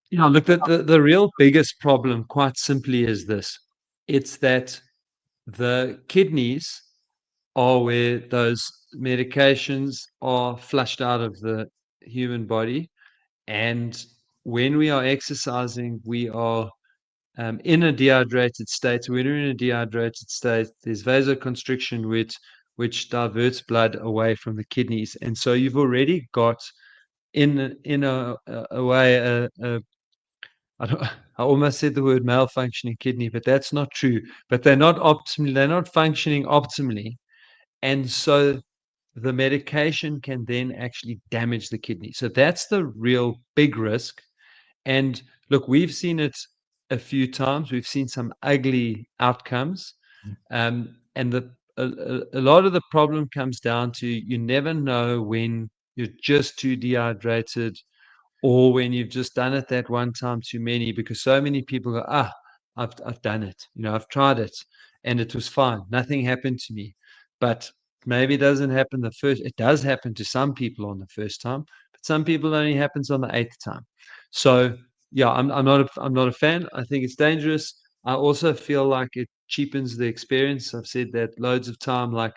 B: Yeah, look, the real biggest problem, quite simply, is this. It's that the kidneys are where those medications are flushed out of the human body. And when we are exercising, we are in a dehydrated state. When we're in a dehydrated state, there's vasoconstriction, which diverts blood away from the kidneys. And so you've already got in a way I almost said the word malfunctioning kidney, but that's not true. But they're not functioning optimally. And so the medication can then actually damage the kidney. So that's the real big risk. And look, we've seen it a few times. We've seen some ugly outcomes. And a lot of the problem comes down to you never know when you're just too dehydrated, or when you've just done it that one time too many, because so many people go, I've done it, I've tried it and it was fine, nothing happened to me. But maybe it doesn't happen the first. It does happen to some people on the first time, but some people only happens on the 8th time. So yeah, I'm not a fan. I think it's dangerous. I also feel like it cheapens the experience. I've said that loads of time. Like,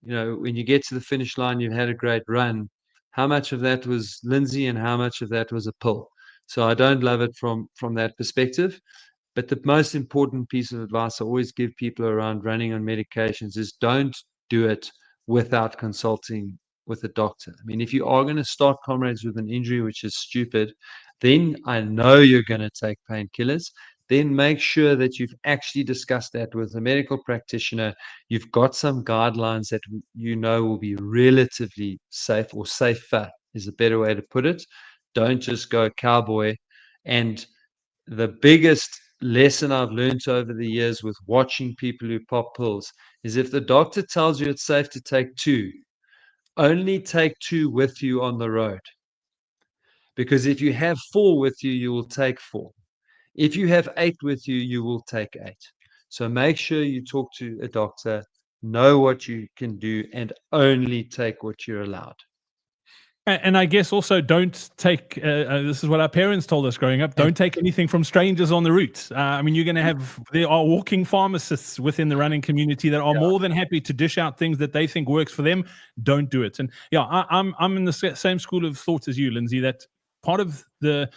B: when you get to the finish line, you've had a great run. How much of that was Lindsay and how much of that was a pill? So I don't love it from that perspective. But the most important piece of advice I always give people around running on medications is don't do it without consulting with a doctor. I mean, if you are going to start Comrades with an injury, which is stupid, then I know you're going to take painkillers. Then make sure that you've actually discussed that with a medical practitioner. You've got some guidelines that will be relatively safe, or safer is a better way to put it. Don't just go cowboy. And the biggest lesson I've learned over the years with watching people who pop pills is, if the doctor tells you it's safe to take 2, only take 2 with you on the road. Because if you have 4 with you, you will take 4. If you have 8 with you, you will take 8. So make sure you talk to a doctor, know what you can do, and only take what you're allowed.
A: And I guess also don't take, this is what our parents told us growing up, don't take anything from strangers on the route. I mean, you're going to have, there are walking pharmacists within the running community that are more than happy to dish out things that they think works for them. Don't do it. And yeah, I'm in the same school of thought as you, Lindsay, that part of the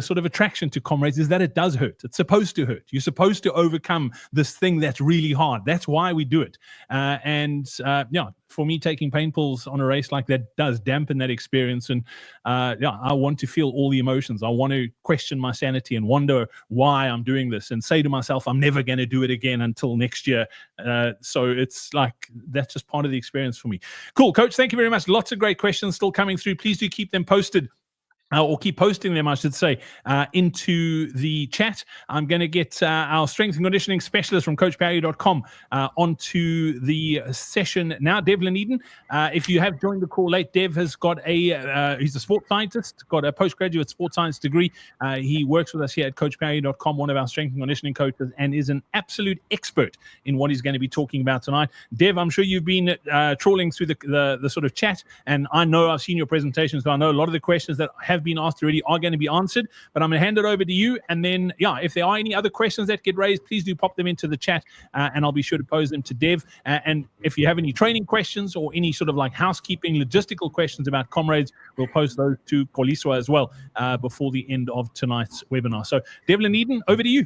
A: sort of attraction to Comrades is that it does hurt. It's supposed to hurt. You're supposed to overcome this thing that's really hard. That's why we do it. For me, taking pain pills on a race like that does dampen that experience. And I want to feel all the emotions. I want to question my sanity and wonder why I'm doing this, and say to myself, I'm never going to do it again until next year. So it's like, that's just part of the experience for me. Cool, Coach. Thank you very much. Lots of great questions still coming through. Please do keep them posted. Or keep posting them, I should say, into the chat. I'm going to get our strength and conditioning specialist from CoachParry.com onto the session now, Devlin Eden. If you have joined the call late, Dev has got he's a sports scientist, got a postgraduate sports science degree. He works with us here at CoachParry.com, one of our strength and conditioning coaches, and is an absolute expert in what he's going to be talking about tonight. Dev, I'm sure you've been trawling through the sort of chat, and I know I've seen your presentations, so I know a lot of the questions that have been asked already are going to be answered, but I'm going to hand it over to you, and then if there are any other questions that get raised, please do pop them into the chat, and I'll be sure to pose them to Dev. And if you have any training questions or any sort of like housekeeping logistical questions about Comrades, we'll post those to Koliswa as well before the end of tonight's webinar. So Devlin Eden, over to you.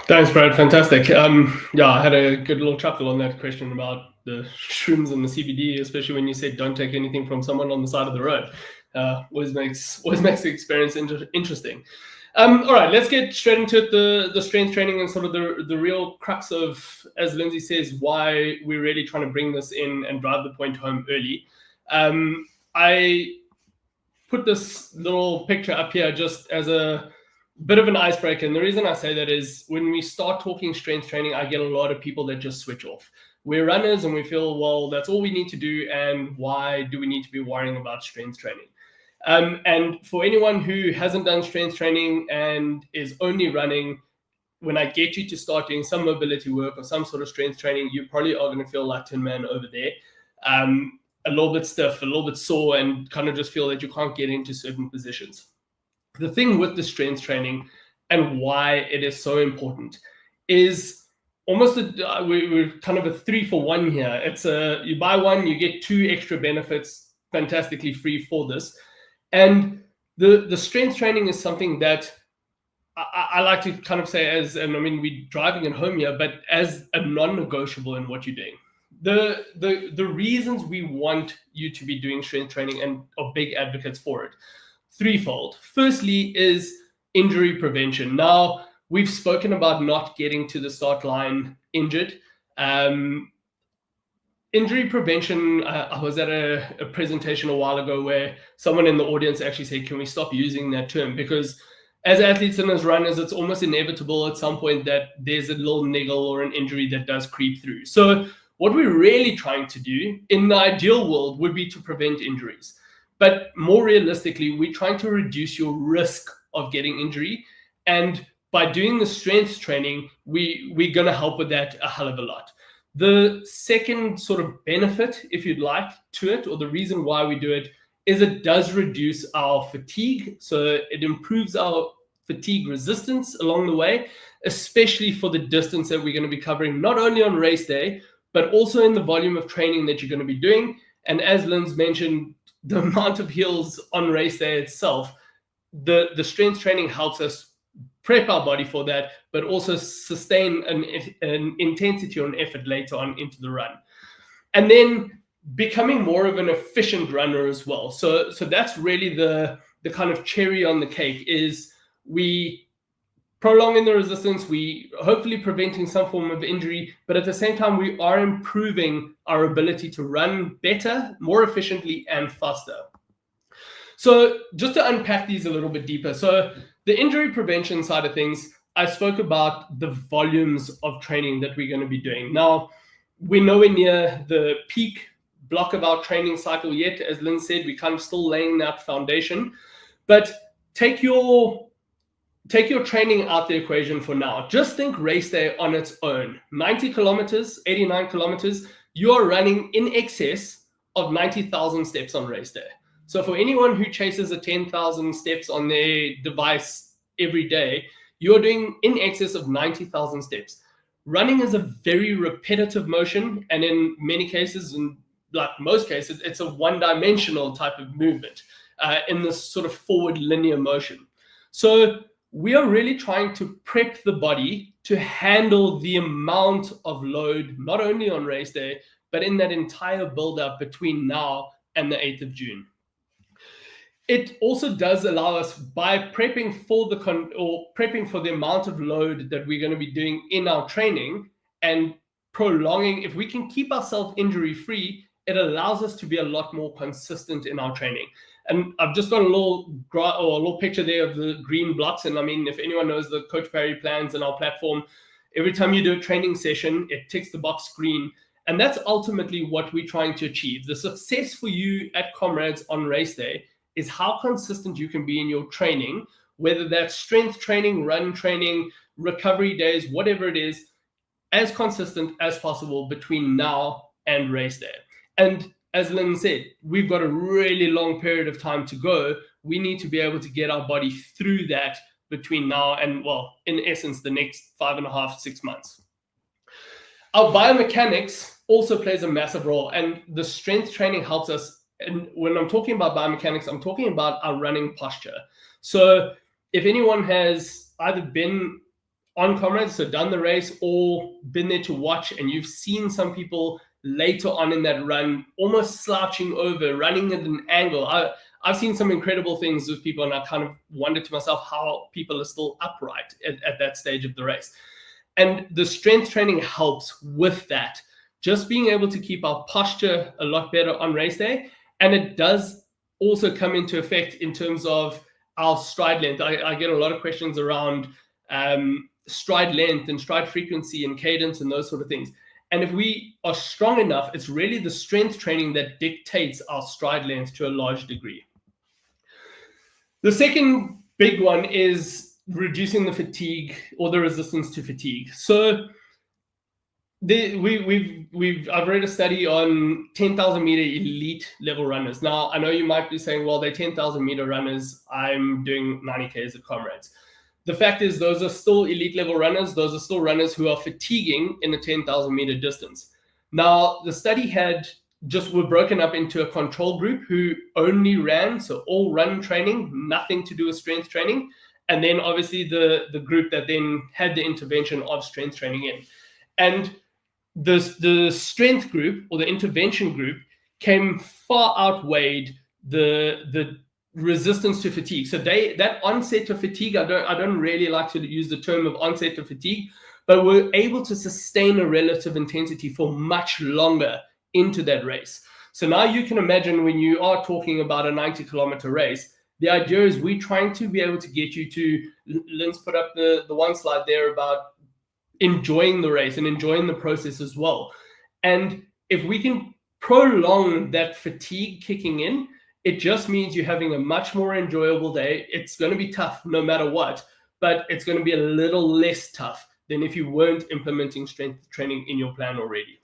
D: Thanks, Brad. Fantastic. I had a good little chuckle on that question about the shrooms and the CBD, especially when you said don't take anything from someone on the side of the road. Always makes the experience interesting. All right, let's get straight into it. The strength training and sort of the real crux of, as Lindsay says, why we're really trying to bring this in and drive the point home early. I put this little picture up here just as a bit of an icebreaker. And the reason I say that is when we start talking strength training, I get a lot of people that just switch off. We're runners and we feel, well, that's all we need to do. And why do we need to be worrying about strength training? And for anyone who hasn't done strength training and is only running, when I get you to start doing some mobility work or some sort of strength training, you probably are going to feel like Tin Man over there. A little bit stiff, a little bit sore, and kind of just feel that you can't get into certain positions. The thing with the strength training and why it is so important is almost we're kind of a 3-for-1 here. It's you buy one, you get 2 extra benefits fantastically free for this. And the strength training is something that I like to kind of say as, and I mean, we're driving it home here, but as a non-negotiable in what you're doing. The reasons we want you to be doing strength training and are big advocates for it, threefold. Firstly is injury prevention. Now, we've spoken about not getting to the start line injured. Injury prevention, I was at a presentation a while ago where someone in the audience actually said, can we stop using that term? Because as athletes and as runners, it's almost inevitable at some point that there's a little niggle or an injury that does creep through. So what we're really trying to do in the ideal world would be to prevent injuries. But more realistically, we're trying to reduce your risk of getting injury. And by doing the strength training, we're going to help with that a hell of a lot. The second sort of benefit, if you'd like, to it, or the reason why we do it, is it does reduce our fatigue. So it improves our fatigue resistance along the way, especially for the distance that we're going to be covering, not only on race day, but also in the volume of training that you're going to be doing. And as Lynn's mentioned, the amount of hills on race day itself, the strength training helps us prep our body for that, but also sustain an intensity or an effort later on into the run. And then becoming more of an efficient runner as well. So that's really the kind of cherry on the cake, is we prolonging the resistance, we hopefully preventing some form of injury, but at the same time, we are improving our ability to run better, more efficiently, and faster. So just to unpack these a little bit deeper. So the injury prevention side of things, I spoke about the volumes of training that we're going to be doing. Now, we're nowhere near the peak block of our training cycle yet. As Lynn said, we're kind of still laying that foundation. But take your training out the equation for now. Just think race day on its own. 90 kilometers, 89 kilometers, you are running in excess of 90,000 steps on race day. So for anyone who chases a 10,000 steps on their device every day, you're doing in excess of 90,000 steps. Running is a very repetitive motion, and in many cases, in like most cases, it's a one-dimensional type of movement. in this sort of forward linear motion. So we are really trying to prep the body to handle the amount of load, not only on race day, but in that entire build-up between now and the 8th of June. It also does allow us, by prepping for the amount of load that we're going to be doing in our training and prolonging, if we can keep ourselves injury-free, it allows us to be a lot more consistent in our training. And I've just got a little picture there of the green blocks. And I mean, if anyone knows the Coach Barry plans in our platform, every time you do a training session, it ticks the box green. And that's ultimately what we're trying to achieve. The success for you at Comrades on race day is how consistent you can be in your training, whether that's strength training, run training, recovery days, whatever it is, as consistent as possible between now and race day. And as Lynn said, we've got a really long period of time to go. We need to be able to get our body through that between now and, well, in essence, the next 5.5 to 6 months. Our biomechanics also plays a massive role, and the strength training helps us. And when I'm talking about biomechanics, I'm talking about our running posture. So if anyone has either been on Comrades, so done the race, or been there to watch, and you've seen some people later on in that run almost slouching over, running at an angle. I've seen some incredible things with people, and I kind of wondered to myself how people are still upright at that stage of the race. And the strength training helps with that, just being able to keep our posture a lot better on race day. And it does also come into effect in terms of our stride length. I get a lot of questions around stride length and stride frequency and cadence and those sort of things. And if we are strong enough, it's really the strength training that dictates our stride length to a large degree. The second big one is reducing the fatigue or the resistance to fatigue. So I've read a study on 10,000 meter elite level runners. Now, I know you might be saying, well, they're 10,000 meter runners. I'm doing 90Ks at Comrades. The fact is, those are still elite level runners. Those are still runners who are fatiguing in a 10,000 meter distance. Now, the study were broken up into a control group who only ran, so all run training, nothing to do with strength training. And then obviously the group that then had the intervention of strength training in. And the strength group or the intervention group came far outweighed the resistance to fatigue. So that onset of fatigue, I don't really like to use the term of onset of fatigue, but we're able to sustain a relative intensity for much longer into that race. So now you can imagine when you are talking about a 90-kilometer race, the idea is we're trying to be able to get you to, Lynn's put up the one slide there about enjoying the race and enjoying the process as well. And if we can prolong that fatigue kicking in, it just means you're having a much more enjoyable day. It's going to be tough no matter what, but it's going to be a little less tough than if you weren't implementing strength training in your plan already.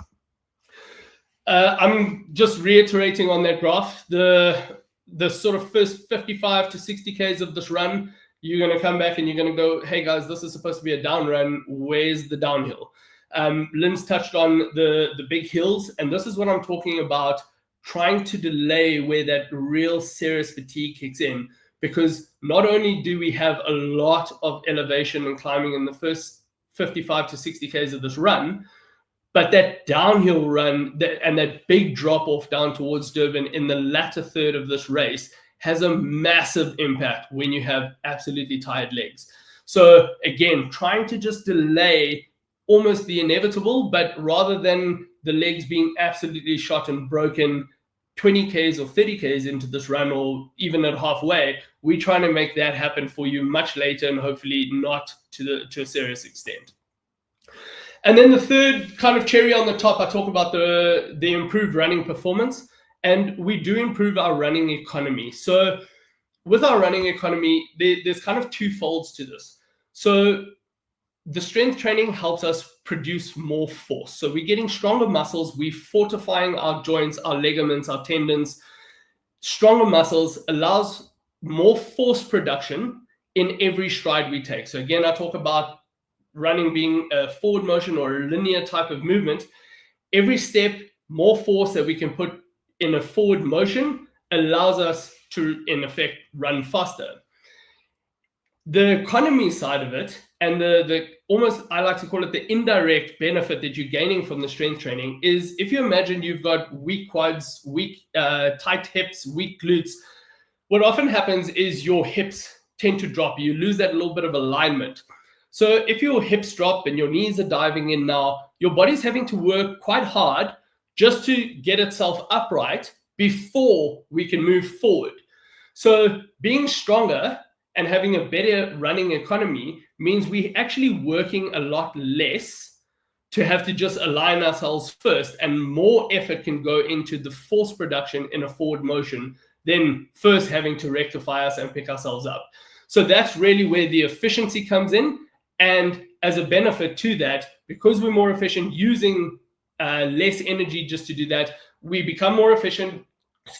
D: I'm just reiterating on that graph, the sort of first 55 to 60 Ks of this run, you're going to come back and you're going to go, hey guys, this is supposed to be a down run. Where's the downhill? Lynn's touched on the big hills, and this is what I'm talking about, trying to delay where that real serious fatigue kicks in, because not only do we have a lot of elevation and climbing in the first 55 to 60 Ks of this run, but that downhill run and that big drop off down towards Durban in the latter third of this race has a massive impact when you have absolutely tired legs. So again, trying to just delay almost the inevitable, but rather than the legs being absolutely shot and broken 20 Ks or 30 Ks into this run, or even at halfway, we're trying to make that happen for you much later and hopefully not to a serious extent. And then the third kind of cherry on the top, I talk about the improved running performance, and we do improve our running economy. So with our running economy, there's kind of two folds to this. So the strength training helps us produce more force. So we're getting stronger muscles, we're fortifying our joints, our ligaments, our tendons. Stronger muscles allows more force production in every stride we take. So again, I talk about running being a forward motion or a linear type of movement. Every step, more force that we can put in a forward motion allows us to, in effect, run faster. The economy side of it, and the almost, I like to call it the indirect benefit that you're gaining from the strength training, is if you imagine you've got weak quads, weak tight hips, weak glutes, what often happens is your hips tend to drop. You lose that little bit of alignment. So if your hips drop and your knees are diving in now, your body's having to work quite hard just to get itself upright before we can move forward. So being stronger and having a better running economy means we're actually working a lot less to have to just align ourselves first, and more effort can go into the force production in a forward motion than first having to rectify us and pick ourselves up. So that's really where the efficiency comes in. And as a benefit to that, because we're more efficient using less energy just to do that, we become more efficient,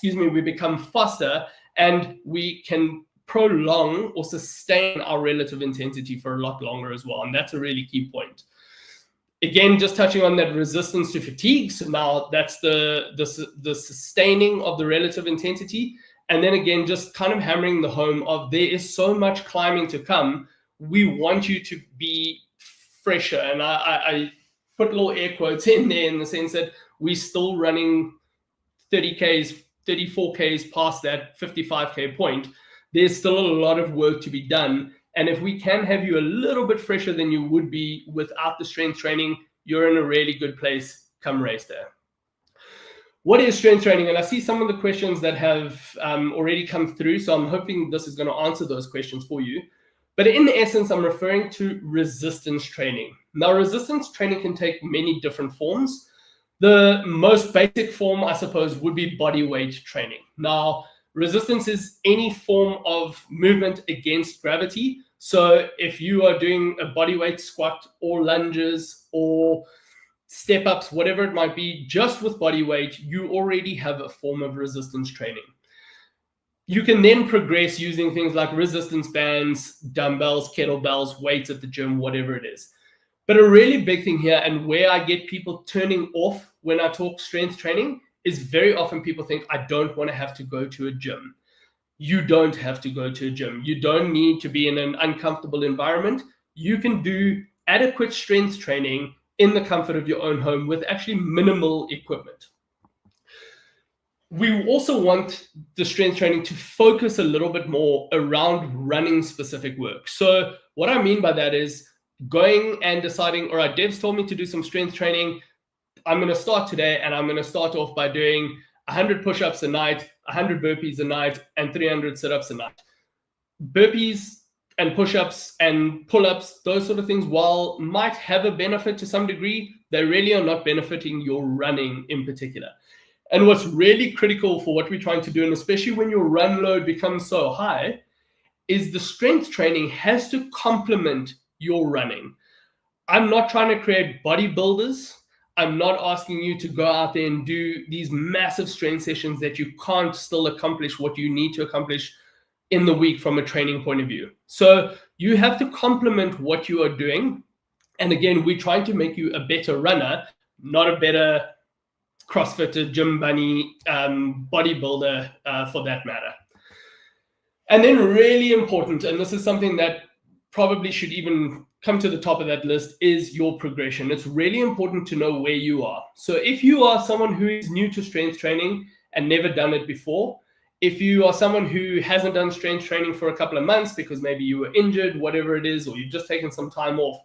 D: we become faster, and we can prolong or sustain our relative intensity for a lot longer as well. And that's a really key point. Again, just touching on that resistance to fatigue. So now that's the sustaining of the relative intensity. And then again, just kind of hammering the home of there is so much climbing to come. We want you to be fresher. And I put little air quotes in there in the sense that we're still running 30Ks, 34Ks past that 55K point. There's still a lot of work to be done. And if we can have you a little bit fresher than you would be without the strength training, you're in a really good place come race day. What is strength training? And I see some of the questions that have already come through. So I'm hoping this is going to answer those questions for you. But in essence, I'm referring to resistance training. Now, resistance training can take many different forms. The most basic form, I suppose, would be body weight training. Now, resistance is any form of movement against gravity. So if you are doing a body weight squat or lunges or step ups, whatever it might be, just with body weight, you already have a form of resistance training. You can then progress using things like resistance bands, dumbbells, kettlebells, weights at the gym, whatever it is. But a really big thing here, and where I get people turning off when I talk strength training, is very often people think, I don't want to have to go to a gym. You don't have to go to a gym. You don't need to be in an uncomfortable environment. You can do adequate strength training in the comfort of your own home with actually minimal equipment. We also want the strength training to focus a little bit more around running specific work. So what I mean by that is going and deciding, all right, Dev's told me to do some strength training. I'm going to start today, and I'm going to start off by doing 100 push-ups a night, 100 burpees a night, and 300 sit-ups a night. Burpees and push-ups and pull-ups, those sort of things, while might have a benefit to some degree, they really are not benefiting your running in particular. And what's really critical for what we're trying to do, and especially when your run load becomes so high, is the strength training has to complement your running. I'm not trying to create bodybuilders. I'm not asking you to go out there and do these massive strength sessions that you can't still accomplish what you need to accomplish in the week from a training point of view. So you have to complement what you are doing. And again, we're trying to make you a better runner, not a better CrossFitter, gym bunny, bodybuilder for that matter. And then really important, and this is something that probably should even come to the top of that list, is your progression. It's really important to know where you are. So if you are someone who is new to strength training and never done it before, if you are someone who hasn't done strength training for a couple of months because maybe you were injured, whatever it is, or you've just taken some time off,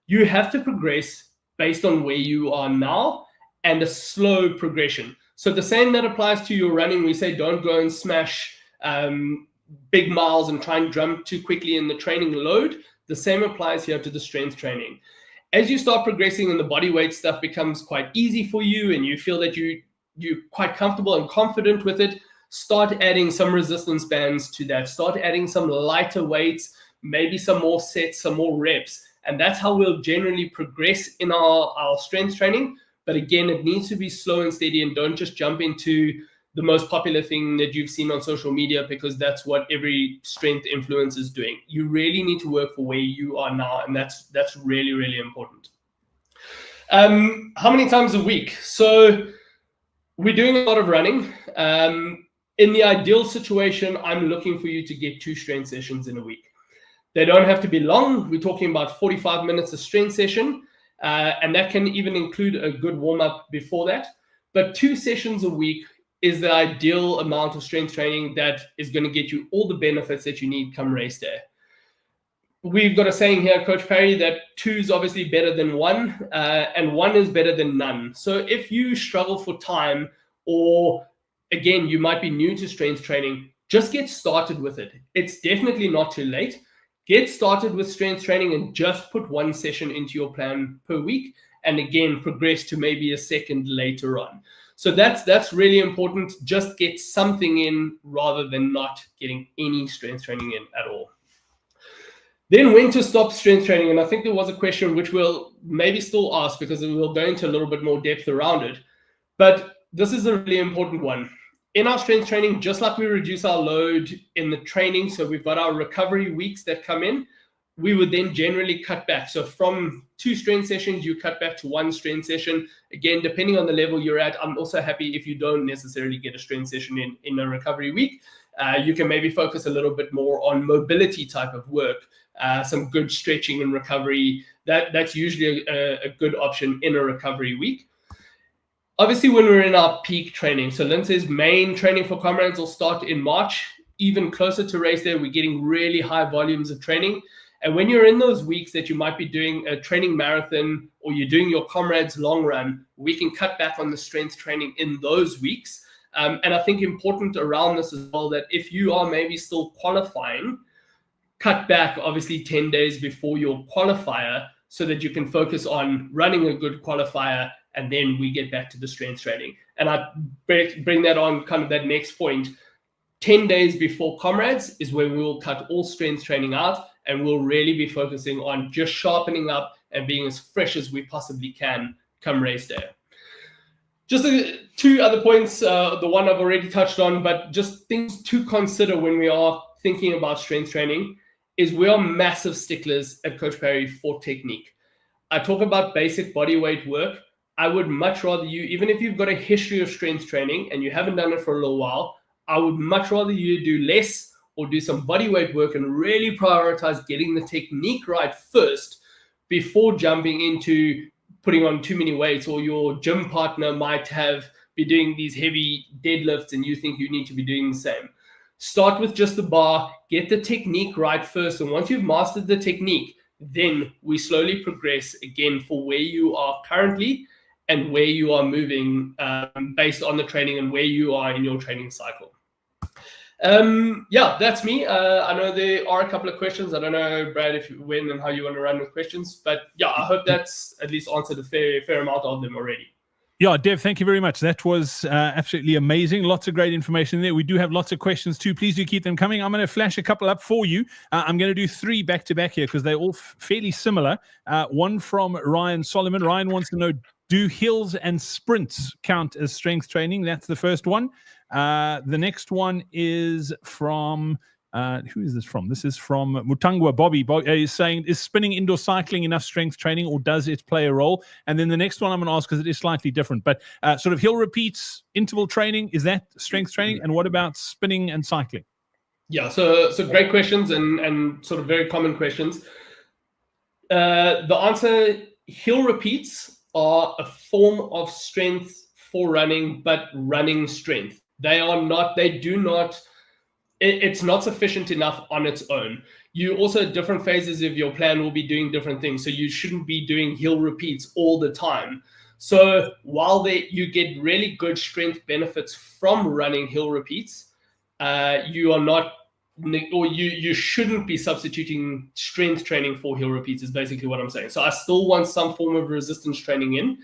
D: you have to progress based on where you are now, and a slow progression. So the same that applies to your running. We say don't go and smash big miles and try and jump too quickly in the training load. The same applies here to the strength training. As you start progressing and the body weight stuff becomes quite easy for you and you feel that you're quite comfortable and confident with it, start adding some resistance bands to that. Start adding some lighter weights, maybe some more sets, some more reps. And that's how we'll generally progress in our strength training. But again, it needs to be slow and steady, and don't just jump into the most popular thing that you've seen on social media, because that's what every strength influencer is doing. You really need to work for where you are now, and that's really, really important. How many times a week? So we're doing a lot of running. in the ideal situation, I'm looking for you to get 2 strength sessions in a week. They don't have to be long. We're talking about 45 minutes a strength session, and that can even include a good warm-up before that. But 2 sessions a week is the ideal amount of strength training that is going to get you all the benefits that you need come race day. We've got a saying here, Coach Perry, that 2 is obviously better than 1, and 1 is better than none. So if you struggle for time, or again, you might be new to strength training, just get started with it. It's definitely not too late. Get started with strength training and just put 1 session into your plan per week, and again, progress to maybe a second later on. So that's really important. Just get something in rather than not getting any strength training in at all. Then when to stop strength training, and I think there was a question which we'll maybe still ask because we'll go into a little bit more depth around it, but this is a really important one. In our strength training, just like we reduce our load in the training, so we've got our recovery weeks that come in, we would then generally cut back. So from 2 strength sessions, you cut back to 1 strength session. Again, depending on the level you're at, I'm also happy if you don't necessarily get a strength session in a recovery week. You can maybe focus a little bit more on mobility type of work, some good stretching and recovery. That's usually a good option in a recovery week. Obviously, when we're in our peak training, so Lindsay's main training for Comrades will start in March. Even closer to race day, we're getting really high volumes of training. And when you're in those weeks that you might be doing a training marathon or you're doing your Comrades long run, we can cut back on the strength training in those weeks. And I think important around this as well, that if you are maybe still qualifying, cut back obviously 10 days before your qualifier so that you can focus on running a good qualifier, and then we get back to the strength training. And I bring that on kind of that next point. 10 days before Comrades is when we will cut all strength training out, and we'll really be focusing on just sharpening up and being as fresh as we possibly can come race day. Just 2 other points, the one I've already touched on, but just things to consider when we are thinking about strength training is we are massive sticklers at Coach Perry for technique. I talk about basic body weight work. I would much rather you, even if you've got a history of strength training and you haven't done it for a little while, I would much rather you do less or do some body weight work and really prioritize getting the technique right first before jumping into putting on too many weights, or your gym partner might be doing these heavy deadlifts and you think you need to be doing the same. Start with just the bar, get the technique right first. And once you've mastered the technique, then we slowly progress again for where you are currently and where you are moving based on the training and where you are in your training cycle. Yeah, that's me. I know there are a couple of questions. I don't know, Brad, when and how you want to run with questions, but yeah, I hope that's at least answered a fair amount of them already.
A: Yeah, Dev, thank you very much. That was absolutely amazing. Lots of great information there. We do have lots of questions too. Please do keep them coming. I'm going to flash a couple up for you. I'm going to do 3 back-to-back here because they're all fairly similar. One from Ryan Solomon. Ryan wants to know, do hills and sprints count as strength training? That's the first one. The next one is from... who is this from? This is from Mutangwa Bobby. Is saying, is spinning indoor cycling enough strength training, or does it play a role? And then the next one I'm going to ask, because it is slightly different, but sort of hill repeats, interval training, is that strength training? And what about spinning and cycling?
D: Yeah, so great questions and sort of very common questions. The answer, hill repeats are a form of strength for running, but running strength. It's not sufficient enough on its own. You also, at different phases of your plan, will be doing different things. So you shouldn't be doing hill repeats all the time. So while you get really good strength benefits from running hill repeats, you are not, or you shouldn't be substituting strength training for hill repeats, is basically what I'm saying. So I still want some form of resistance training in.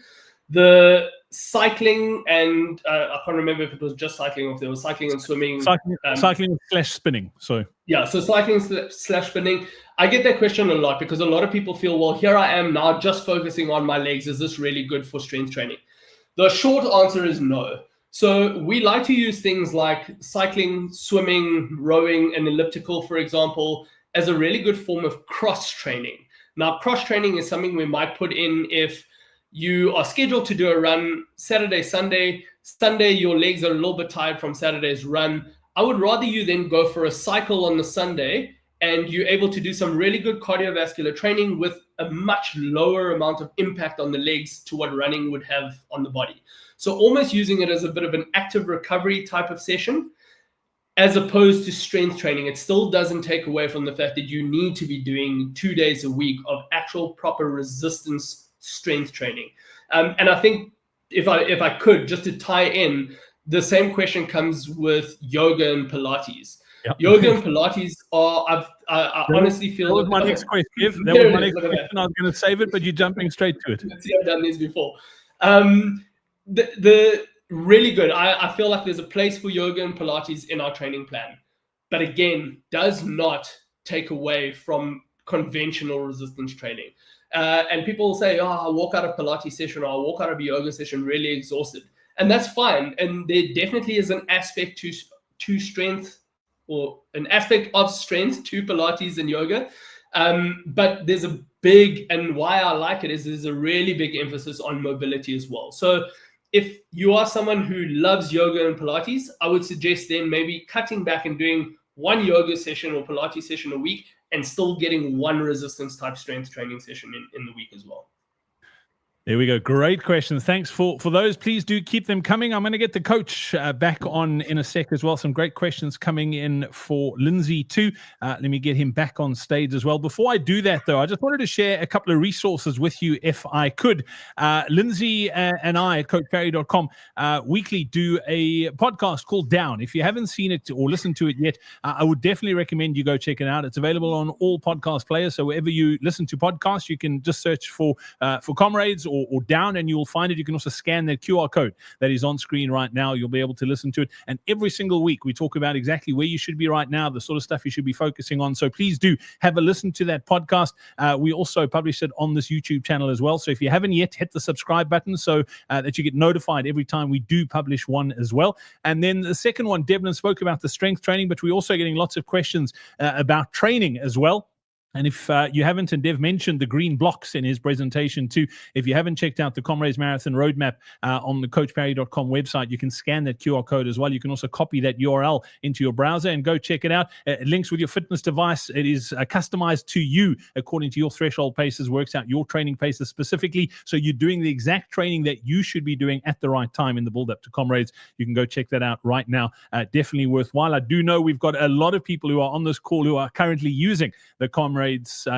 D: The cycling and I can't remember if it was just cycling or if there was cycling and swimming.
A: Cycling / spinning. So
D: yeah, so cycling / spinning. I get that question a lot because a lot of people feel, well, here I am now just focusing on my legs. Is this really good for strength training? The short answer is no. So we like to use things like cycling, swimming, rowing, and elliptical, for example, as a really good form of cross training. Now, cross training is something we might put in if you are scheduled to do a run Saturday, Sunday. Sunday, your legs are a little bit tired from Saturday's run. I would rather you then go for a cycle on the Sunday and you're able to do some really good cardiovascular training with a much lower amount of impact on the legs to what running would have on the body. So almost using it as a bit of an active recovery type of session, as opposed to strength training. It still doesn't take away from the fact that you need to be doing 2 days a week of actual proper resistance strength training. And I think if I could, just to tie in, the same question comes with yoga and Pilates.
A: Yep.
D: Yoga and Pilates are, I honestly feel...
A: That was my next question. That was my next question. I was going to save it, but you're jumping straight to it.
D: Let's see, I've done these before. The really good. I feel like there's a place for yoga and Pilates in our training plan, but again, does not take away from conventional resistance training. And people will say, oh, I walk out of Pilates session or I walk out of a yoga session really exhausted. And that's fine. And there definitely is an aspect to strength, or an aspect of strength to Pilates and yoga. But there's a big, and why I like it is there's a really big emphasis on mobility as well. So if you are someone who loves yoga and Pilates, I would suggest then maybe cutting back and doing one yoga session or Pilates session a week and still getting one resistance type strength training session in the week as well.
A: There we go. Great questions. Thanks for those. Please do keep them coming. I'm going to get the coach back on in a sec as well. Some great questions coming in for Lindsay too. Let me get him back on stage as well. Before I do that, though, I just wanted to share a couple of resources with you if I could. Lindsay and I at CoachParry.com weekly do a podcast called Down. If you haven't seen it or listened to it yet, I would definitely recommend you go check it out. It's available on all podcast players. So wherever you listen to podcasts, you can just search for Comrades or Down, and you'll find it. You can also scan that QR code that is on screen right now. You'll be able to listen to it. And every single week, we talk about exactly where you should be right now, the sort of stuff you should be focusing on. So please do have a listen to that podcast. We also publish it on this YouTube channel as well. So if you haven't yet, hit the subscribe button so that you get notified every time we do publish one as well. And then the second one, Devlin spoke about the strength training, but we're also getting lots of questions about training as well. And if you haven't, and Dev mentioned the green blocks in his presentation too, if you haven't checked out the Comrades Marathon Roadmap on the CoachParry.com website, you can scan that QR code as well. You can also copy that URL into your browser and go check it out. It links with your fitness device. It is customized to you according to your threshold paces, works out your training paces specifically. So you're doing the exact training that you should be doing at the right time in the build-up to Comrades. You can go check that out right now. Definitely worthwhile. I do know we've got a lot of people who are on this call who are currently using the Comrades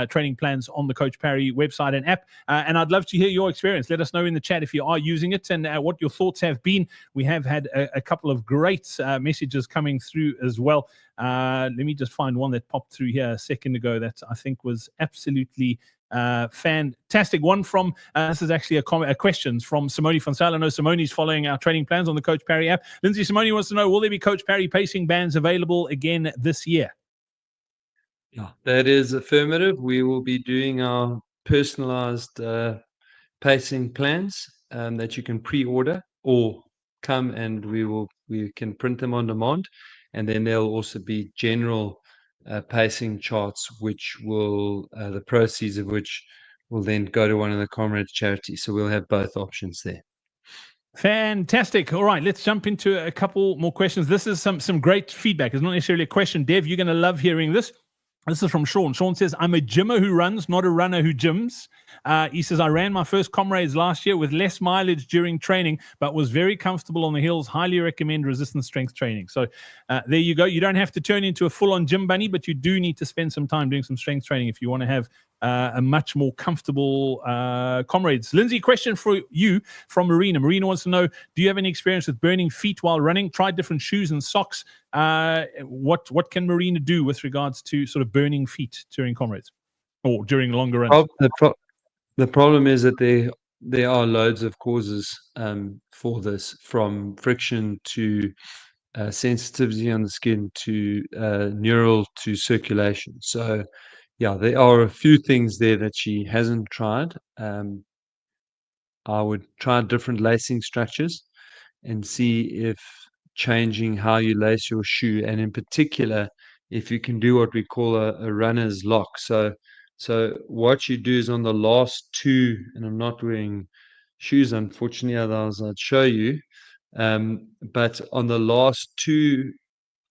A: training plans on the Coach Parry website and app. And I'd love to hear your experience. Let us know in the chat if you are using it and what your thoughts have been. We have had a couple of great messages coming through as well. Let me just find one that popped through here a second ago that I think was absolutely fantastic. One from, this is actually a question from Simone Fonsal. I know Simone's following our training plans on the Coach Parry app. Lindsay, Simone wants to know, will there be Coach Parry pacing bands available again this year?
B: Yeah, that is affirmative. We will be doing our personalized pacing plans that you can pre-order or come and we can print them on demand. And then there'll also be general pacing charts, which will the proceeds of which will then go to one of the Comrades charities. So we'll have both options there.
A: Fantastic. All right, let's jump into a couple more questions. This is some great feedback. It's not necessarily a question. Dev, you're going to love hearing this. This is from Sean. Sean says, I'm a gymmer who runs, not a runner who gyms. He says, I ran my first Comrades last year with less mileage during training, but was very comfortable on the hills. Highly recommend resistance strength training. So there you go. You don't have to turn into a full-on gym bunny, but you do need to spend some time doing some strength training if you want to have a much more comfortable Comrades. Lindsay, question for you from Marina. Marina wants to know, do you have any experience with burning feet while running? Tried different shoes and socks. What can Marina do with regards to sort of burning feet during Comrades or during longer runs?
B: The problem is that there are loads of causes for this, from friction to sensitivity on the skin to neural to circulation. So yeah, there are a few things there that she hasn't tried. I would try different lacing structures and see if changing how you lace your shoe, and in particular, if you can do what we call a runner's lock. So what you do is on the last two, and I'm not wearing shoes, unfortunately, otherwise I'd show you. But on the last two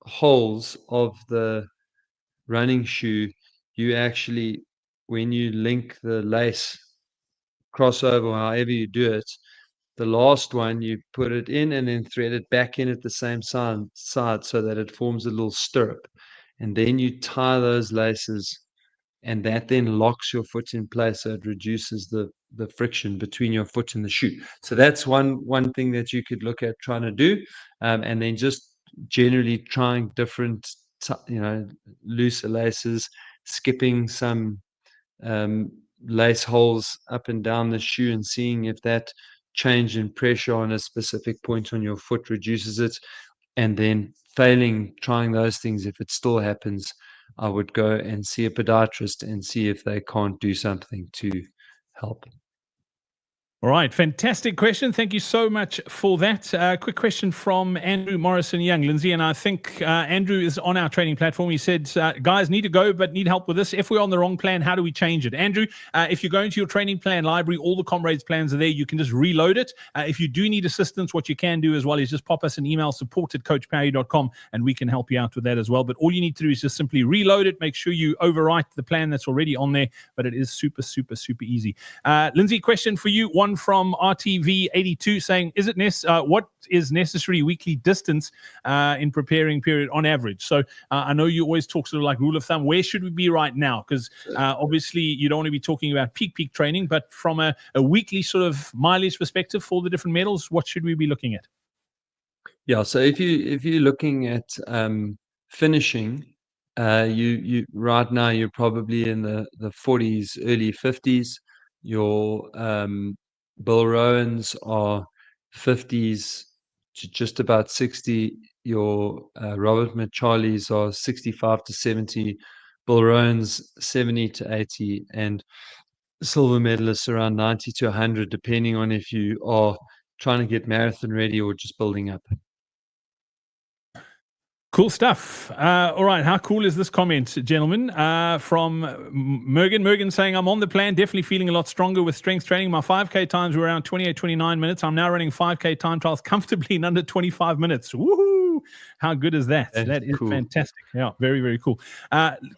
B: holes of the running shoe, you actually, when you link the lace crossover, however you do it, the last one you put it in and then thread it back in at the same side so that it forms a little stirrup, and then you tie those laces, and that then locks your foot in place, so it reduces the friction between your foot and the shoe. So that's one thing that you could look at trying to do, and then just generally trying different looser laces, skipping some lace holes up and down the shoe, and seeing if that change in pressure on a specific point on your foot reduces it. And then trying those things, if it still happens, I would go and see a podiatrist and see if they can't do something to help.
A: All right, fantastic question. Thank you so much for that. Quick question from Andrew Morrison Young, Lindsay, and I think Andrew is on our training platform. He said, guys, need to go, but need help with this. If we're on the wrong plan, how do we change it? Andrew, if you go into your training plan library, all the Comrades plans are there. You can just reload it. If you do need assistance, what you can do as well is just pop us an email, support@coachparry.com, and we can help you out with that as well. But all you need to do is just simply reload it. Make sure you overwrite the plan that's already on there, but it is super, super, super easy. Lindsay, question for you. One from RTV82 saying, what is necessary weekly distance in preparing period on average? So I know you always talk sort of like rule of thumb. Where should we be right now? Because obviously you don't want to be talking about peak training, but from a weekly sort of mileage perspective for the different medals, what should we be looking at?
B: Yeah, so if you're looking at finishing, you right now you're probably in the 40s, early 50s. Your Bill Rowans are 50s to just about 60. Your Robert McCharlie's are 65 to 70. Bill Rowans 70 to 80, and silver medalists around 90 to 100, depending on if you are trying to get marathon ready or just building up.
A: Cool stuff. All right. How cool is this comment, gentlemen? From Mergen. Mergen saying, I'm on the plan, definitely feeling a lot stronger with strength training. My 5K times were around 28, 29 minutes. I'm now running 5K time trials comfortably in under 25 minutes. Woohoo! How good is that? That is cool. Fantastic. Yeah, very, very cool.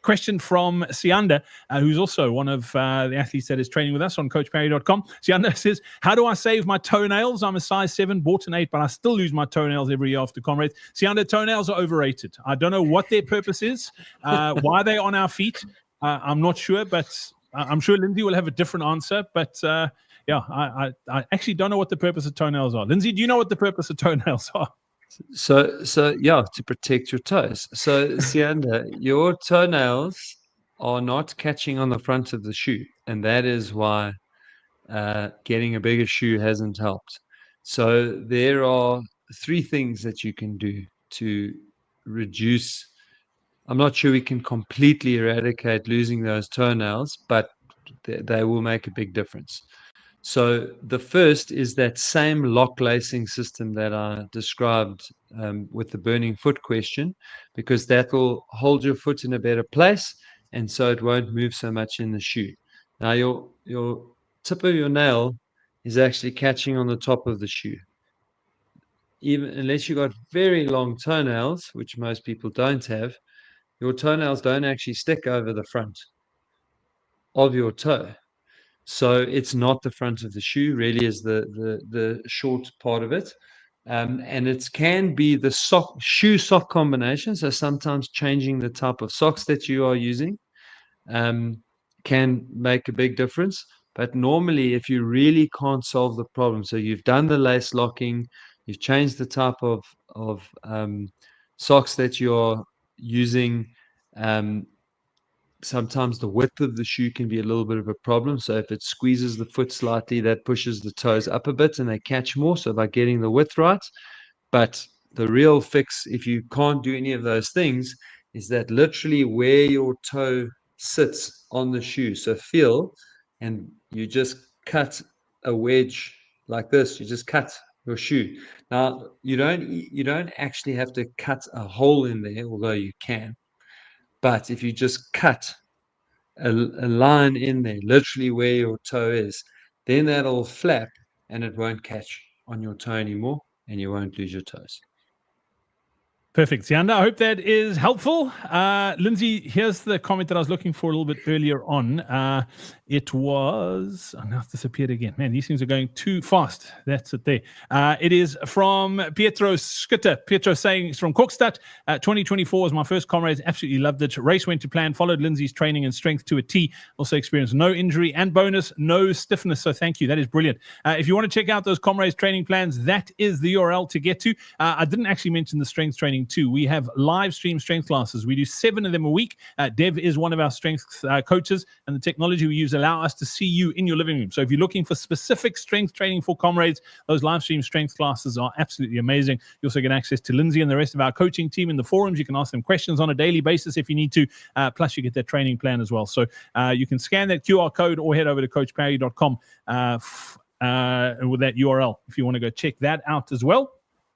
A: Question from Sianda, who's also one of the athletes that is training with us on coachparry.com. Sianda says, how do I save my toenails? I'm a size 7, bought an 8, but I still lose my toenails every year after Comrades. Sianda, toenails are overrated. I don't know what their purpose is, why they're on our feet. I'm not sure, but I'm sure Lindsay will have a different answer. But yeah, I actually don't know what the purpose of toenails are. Lindsay, do you know what the purpose of toenails are?
B: So yeah, to protect your toes. So Sianda, your toenails are not catching on the front of the shoe, and that is why getting a bigger shoe hasn't helped. So there are 3 things that you can do to reduce. I'm not sure we can completely eradicate losing those toenails, but they will make a big difference. So the first is that same lock lacing system that I described with the burning foot question, because that will hold your foot in a better place, and so it won't move so much in the shoe. Now your tip of your nail is actually catching on the top of the shoe. Even unless you've got very long toenails, which most people don't have, your toenails don't actually stick over the front of your toe. So it's not the front of the shoe, really is the short part of it. And it can be the shoe sock combination. So sometimes changing the type of socks that you are using can make a big difference. But normally, if you really can't solve the problem, so you've done the lace locking, you've changed the type of socks that you're using, sometimes the width of the shoe can be a little bit of a problem. So if it squeezes the foot slightly, that pushes the toes up a bit and they catch more. So by getting the width right. But the real fix, if you can't do any of those things, is that literally where your toe sits on the shoe. So feel, and you just cut a wedge like this. You just cut your shoe. Now you don't actually have to cut a hole in there, although you can. But if you just cut a line in there, literally where your toe is, then that'll flap and it won't catch on your toe anymore. and you won't lose your toes.
A: Perfect. Sianda, I hope that is helpful. Lindsay, here's the comment that I was looking for a little bit earlier on. It was, now it's disappeared again. Man, these things are going too fast. That's it there. It is from Pietro Schutter. Pietro saying it's from Kokstad. 2024 was my first Comrades. Absolutely loved it. Race went to plan, followed Lindsay's training and strength to a T. Also experienced no injury and bonus, no stiffness. So thank you. That is brilliant. If you want to check out those Comrades training plans, that is the URL to get to. I didn't actually mention the strength training too. We have live stream strength classes. We do 7 of them a week. Dev is one of our strength coaches, and the technology we use allow us to see you in your living room. So if you're looking for specific strength training for Comrades, those live stream strength classes are absolutely amazing. You also get access to Lindsay and the rest of our coaching team in the forums. You can ask them questions on a daily basis if you need to. Plus, you get their training plan as well. So you can scan that QR code or head over to coachparry.com with that URL if you want to go check that out as well.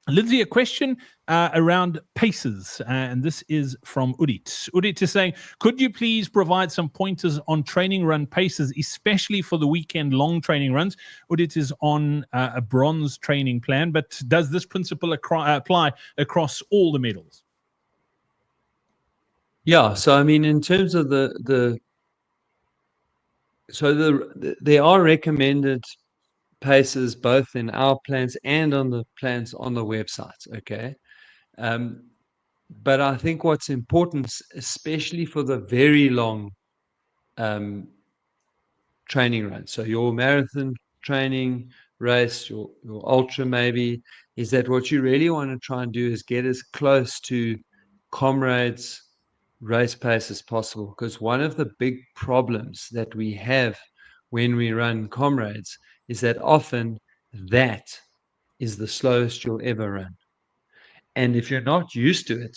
A: Lindsay, a question around paces, and this is from Udit. Udit is saying, could you please provide some pointers on training run paces, especially for the weekend long training runs? Udit is on a bronze training plan, but does this principle apply across all the medals?
B: Yeah, so I mean, in terms of there are recommended paces both in our plans and on the plans on the website. Okay. But I think what's important, especially for the very long training runs, so your marathon training race, your ultra maybe, is that what you really want to try and do is get as close to Comrades race pace as possible. Because one of the big problems that we have when we run Comrades is that often that is the slowest you'll ever run. And if you're not used to it,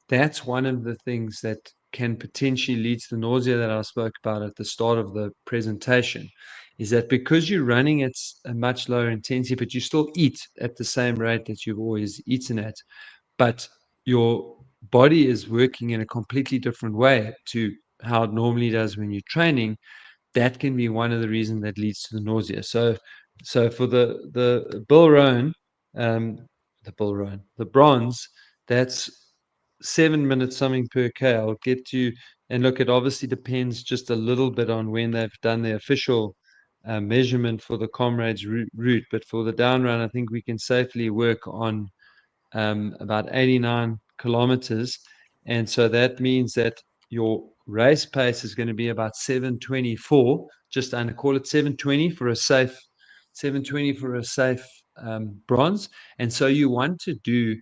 B: that's one of the things that can potentially lead to the nausea that I spoke about at the start of the presentation, is that because you're running at a much lower intensity, but you still eat at the same rate that you've always eaten at, but your body is working in a completely different way to how it normally does when you're training. That can be one of the reasons that leads to the nausea. So for the Bill Rowan, the bronze, that's 7 minutes something per K. I'll get to, and look, it obviously depends just a little bit on when they've done the official measurement for the Comrades route. But for the down run, I think we can safely work on about 89 kilometers. And so that means that your race pace is going to be about 7:24, just under, call it 7:20 for a safe, 7:20 for a safe bronze. And so you want to do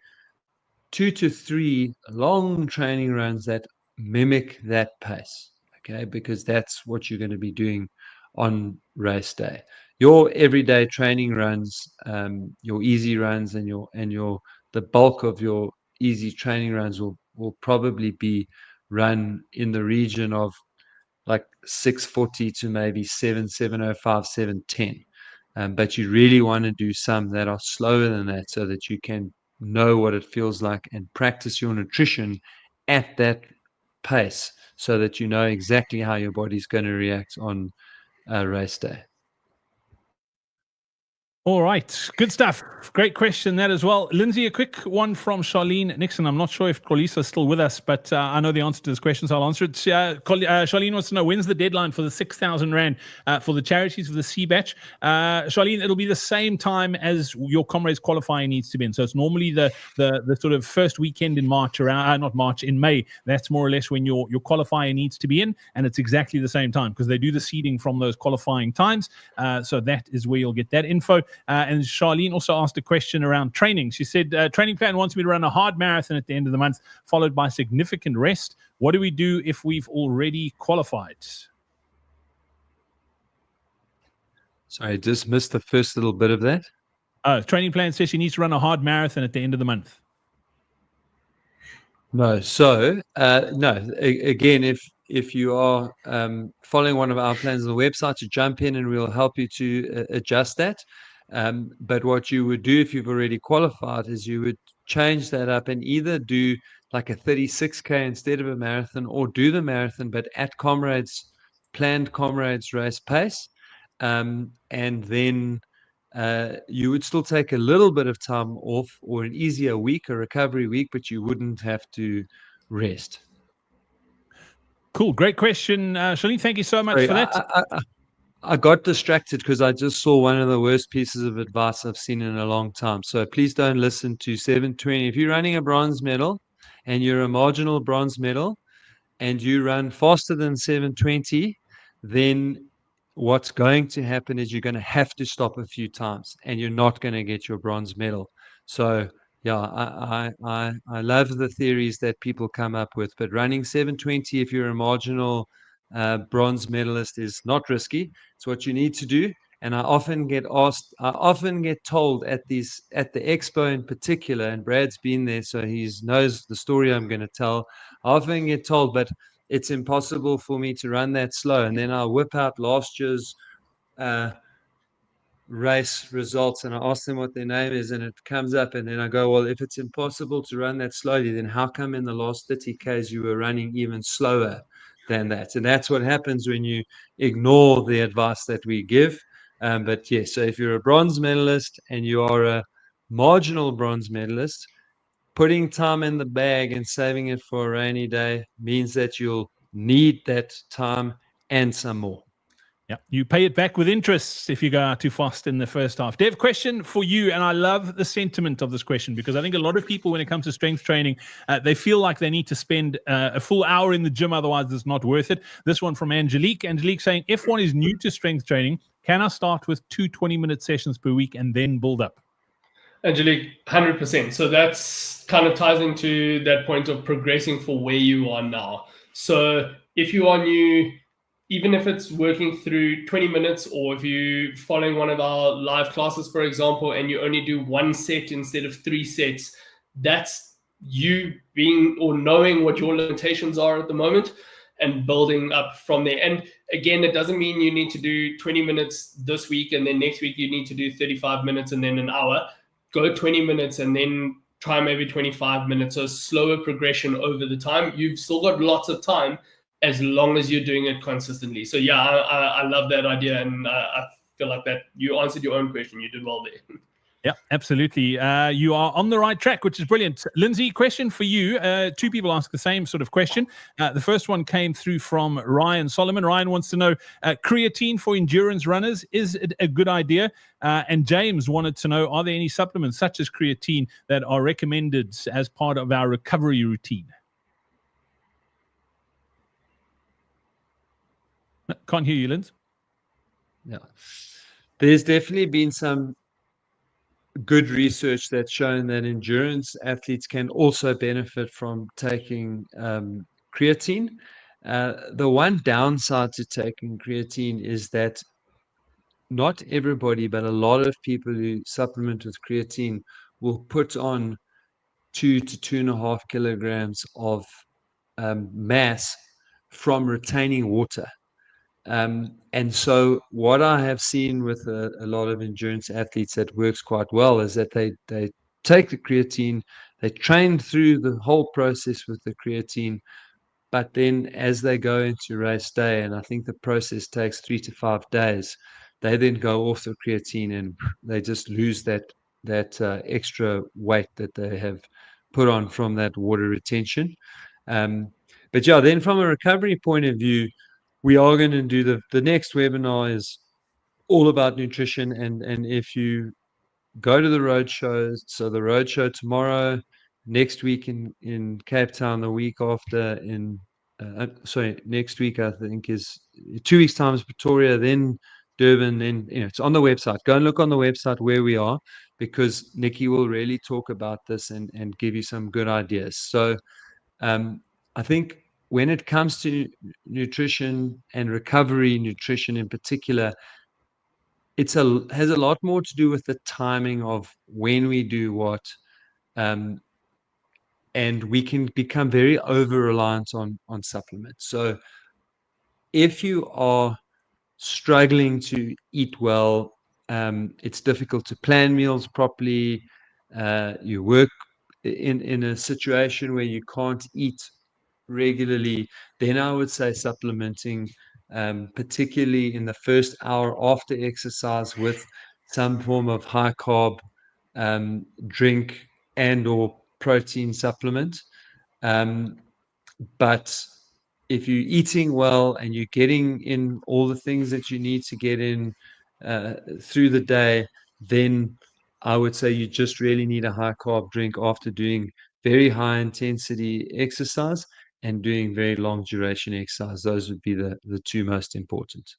B: 2 to 3 long training runs that mimic that pace, okay? Because that's what you're going to be doing on race day. Your everyday training runs, your easy runs, and the bulk of your easy training runs will probably be run in the region of like 6:40 to maybe 7:05, 7:10. But you really want to do some that are slower than that so that you can know what it feels like and practice your nutrition at that pace so that you know exactly how your body's going to react on race day.
A: All right, good stuff. Great question that as well. Lindsay, a quick one from Charlene Nixon. I'm not sure if Kolisa is still with us, but I know the answer to this question, so I'll answer it. Charlene wants to know, when's the deadline for the 6,000 Rand for the charities for the C batch? Charlene, it'll be the same time as your Comrades qualifying needs to be in. So it's normally the sort of first weekend in March, around not March, in May. That's more or less when your qualifier needs to be in, and it's exactly the same time because they do the seeding from those qualifying times. So that is where you'll get that info. And Charlene also asked a question around training. She said, training plan wants me to run a hard marathon at the end of the month, followed by significant rest. What do we do if we've already qualified?
B: Sorry, I just missed the first little bit of that.
A: Training plan says she needs to run a hard marathon at the end of the month.
B: No. So, no, again, if you are following one of our plans on the website, to jump in and we'll help you to adjust that. But what you would do if you've already qualified is you would change that up and either do like a 36K instead of a marathon, or do the marathon, but at planned Comrades race pace. And then you would still take a little bit of time off, or an easier week, a recovery week, but you wouldn't have to rest.
A: Cool. Great question, Shalini. Thank you so much
B: Sorry,
A: for that.
B: I got distracted because I just saw one of the worst pieces of advice I've seen in a long time. So please don't listen to 720. If you're running a bronze medal and you're a marginal bronze medal and you run faster than 720, then what's going to happen is you're going to have to stop a few times and you're not going to get your bronze medal. So yeah, I love the theories that people come up with, but running 720 if you're a marginal bronze medalist is not risky. It's what you need to do. And I often get told at the expo in particular, and Brad's been there, so he knows the story I'm going to tell. I often get told, but it's impossible for me to run that slow. And then I'll whip out last year's race results and I ask them what their name is, and it comes up, and then I go, well, if it's impossible to run that slowly, then how come in the last 30 Ks you were running even slower than that? And that's what happens when you ignore the advice that we give. But yes, so if you're a bronze medalist and you are a marginal bronze medalist, putting time in the bag and saving it for a rainy day means that you'll need that time and some more.
A: Yeah, you pay it back with interest if you go out too fast in the first half. Dev, question for you, and I love the sentiment of this question because I think a lot of people, when it comes to strength training, they feel like they need to spend a full hour in the gym, otherwise it's not worth it. This one from Angelique. Angelique saying, if one is new to strength training, can I start with 2 20-minute sessions per week and then build up?
D: Angelique, 100%. So that's kind of ties into that point of progressing for where you are now. So if you are new, even if it's working through 20 minutes, or if you're following one of our live classes, for example, and you only do 1 set instead of 3 sets, that's you being or knowing what your limitations are at the moment and building up from there. And again, it doesn't mean you need to do 20 minutes this week and then next week you need to do 35 minutes and then an hour. Go 20 minutes and then try maybe 25 minutes. So slower progression over the time. You've still got lots of time as long as you're doing it consistently. So yeah, I love that idea, and I feel like that you answered your own question. You did well there.
A: Yeah, absolutely. You are on the right track, which is brilliant. Lindsay, question for you. 2 people ask the same sort of question. The first one came through from Ryan Solomon. Ryan wants to know, creatine for endurance runners, is it a good idea? And James wanted to know, are there any supplements such as creatine that are recommended as part of our recovery routine? Can't hear you, Linz.
B: Yeah. There's definitely been some good research that's shown that endurance athletes can also benefit from taking creatine. The one downside to taking creatine is that not everybody, but a lot of people who supplement with creatine will put on 2 to 2.5 kilograms of mass from retaining water. And so what I have seen with a lot of endurance athletes that works quite well is that they take the creatine, they train through the whole process with the creatine, but then as they go into race day, and I think the process takes 3 to 5 days, they then go off the creatine and they just lose that extra weight that they have put on from that water retention. But yeah, then from a recovery point of view, we are going to do the next webinar is all about nutrition. And if you go to the road shows, so the road show tomorrow, next week in Cape Town, the week after next week, I think is 2 weeks time is Pretoria, then Durban, then, it's on the website. Go and look on the website where we are, because Nikki will really talk about this and give you some good ideas. So I think when it comes to nutrition and recovery nutrition in particular, has a lot more to do with the timing of when we do what, and we can become very over reliant on supplements. So if you are struggling to eat well, it's difficult to plan meals properly, you work in a situation where you can't eat regularly, then I would say supplementing, particularly in the first hour after exercise, with some form of high carb drink and or protein supplement. But if you're eating well and you're getting in all the things that you need to get in through the day, then I would say you just really need a high carb drink after doing very high intensity exercise and doing very long duration exercise. Those would be the two most important.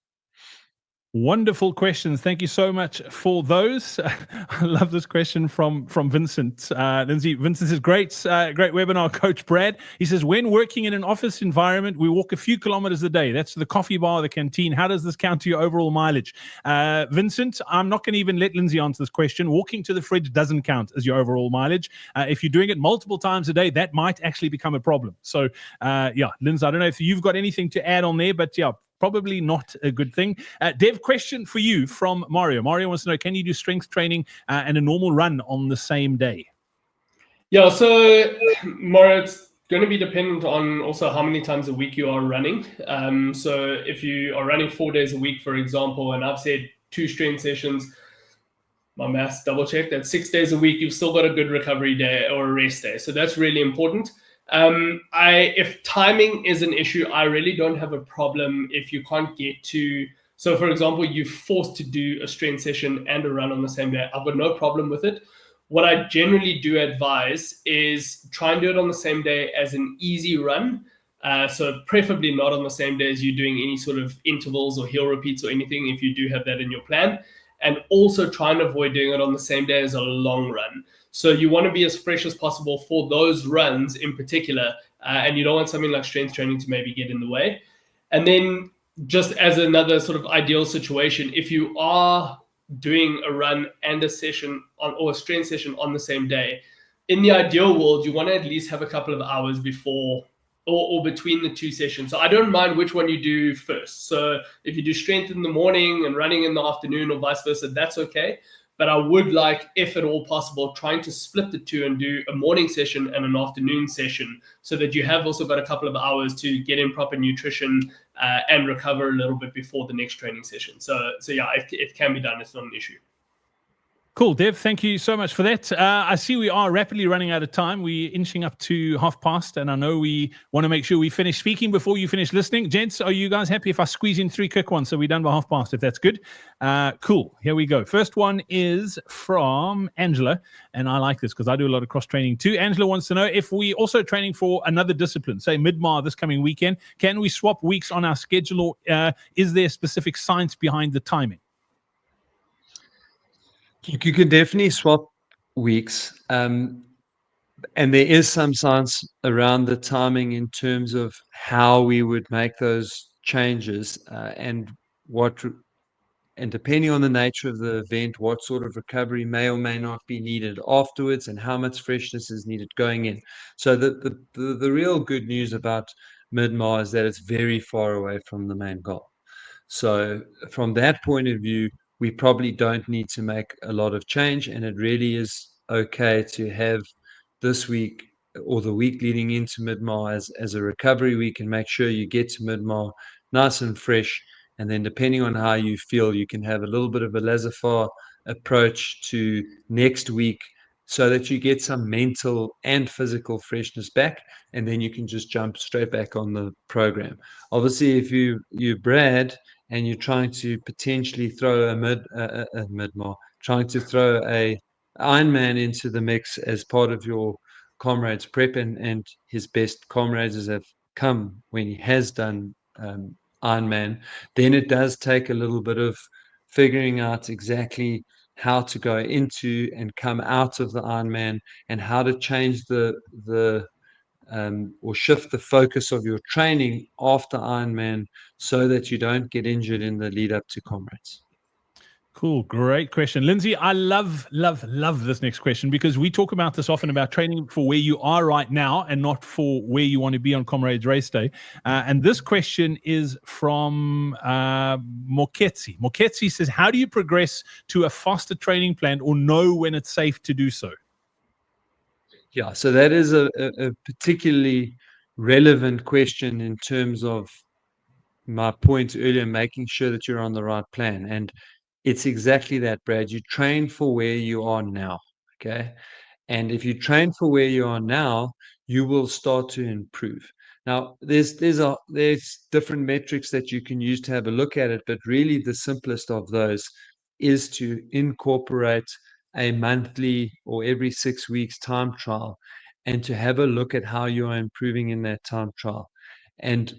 A: Wonderful questions. Thank you so much for those. I love this question from Vincent. Lindsay, Vincent says, great webinar, Coach Brad. He says, when working in an office environment, we walk a few kilometers a day. That's the coffee bar, the canteen. How does this count to your overall mileage? Vincent, I'm not going to even let Lindsay answer this question. Walking to the fridge doesn't count as your overall mileage. If you're doing it multiple times a day, that might actually become a problem. So, Lindsay, I don't know if you've got anything to add on there, but yeah, probably not a good thing. Dev, question for you from Mario. Mario wants to know, can you do strength training and a normal run on the same day?
D: Yeah, so Mario, it's going to be dependent on also how many times a week you are running. So if you are running 4 days a week, for example, and I've said 2 strength sessions, my maths double check, that's 6 days a week, you've still got a good recovery day or a rest day. So that's really important. If timing is an issue, I really don't have a problem if you can't get to. So, for example, you're forced to do a strength session and a run on the same day. I've got no problem with it. What I generally do advise is try and do it on the same day as an easy run. So preferably not on the same day as you're doing any sort of intervals or heel repeats or anything, if you do have that in your plan. And also try and avoid doing it on the same day as a long run. So you want to be as fresh as possible for those runs in particular, and you don't want something like strength training to maybe get in the way. And then just as another sort of ideal situation, if you are doing a run and a session or a strength session on the same day, in the ideal world, you want to at least have a couple of hours before or between the 2 sessions. So I don't mind which one you do first. So if you do strength in the morning and running in the afternoon or vice versa, that's okay. But I would like, if at all possible, trying to split the 2 and do a morning session and an afternoon session so that you have also got a couple of hours to get in proper nutrition and recover a little bit before the next training session. So yeah, it can be done. It's not an issue.
A: Cool, Dev. Thank you so much for that. I see we are rapidly running out of time. We're inching up to past, and I know we want to make sure we finish speaking before you finish listening. Gents, are you guys happy if I squeeze in 3 quick ones so we're done by past, if that's good? Cool. Here we go. First one is from Angela, and I like this because I do a lot of cross-training too. Angela wants to know if we also training for another discipline, say Midmar this coming weekend, can we swap weeks on our schedule, or is there specific science behind the timing?
B: You could definitely swap weeks. And there is some science around the timing in terms of how we would make those changes and depending on the nature of the event, what sort of recovery may or may not be needed afterwards and how much freshness is needed going in. So the real good news about Midmar is that it's very far away from the main goal. So from that point of view, we probably don't need to make a lot of change, and it really is okay to have this week or the week leading into Midmar as a recovery week and make sure you get to Midmar nice and fresh. And then depending on how you feel, you can have a little bit of a laissez-faire approach to next week so that you get some mental and physical freshness back, and then you can just jump straight back on the program. Obviously, if you Brad, and you're trying to potentially throw a Midmar, trying to throw a Ironman into the mix as part of your Comrades prep, and his best Comrades have come when he has done Ironman, then it does take a little bit of figuring out exactly how to go into and come out of the Ironman and how to change or shift the focus of your training after Ironman so that you don't get injured in the lead up to Comrades.
A: Cool. Great question. Lindsay, I love this next question because we talk about this often about training for where you are right now and not for where you want to be on Comrades Race Day. And this question is from Moketsi. Moketsi says, how do you progress to a faster training plan or know when it's safe to do so?
B: Yeah, so that is a particularly relevant question in terms of my point earlier, making sure that you're on the right plan. And it's exactly that, Brad. You train for where you are now, okay? And if you train for where you are now, you will start to improve. Now, there's different metrics that you can use to have a look at it, but really the simplest of those is to incorporate a monthly or every 6 weeks time trial and to have a look at how you are improving in that time trial. And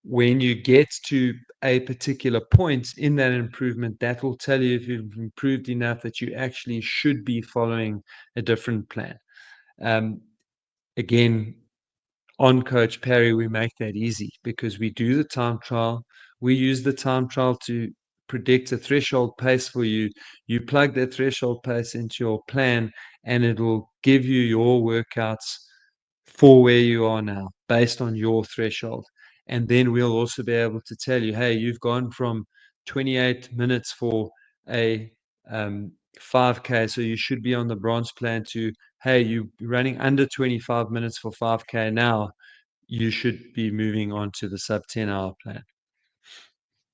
B: when you get to a particular point in that improvement, that will tell you if you've improved enough that you actually should be following a different plan. Again, on Coach Parry, we make that easy because we do the time trial. We use the time trial to predict a threshold pace for you. You plug that threshold pace into your plan, and it will give you your workouts for where you are now based on your threshold. And then we'll also be able to tell you, hey, you've gone from 28 minutes for a 5K, so you should be on the bronze plan, to, hey, you're running under 25 minutes for 5K now, you should be moving on to the sub 10-hour plan.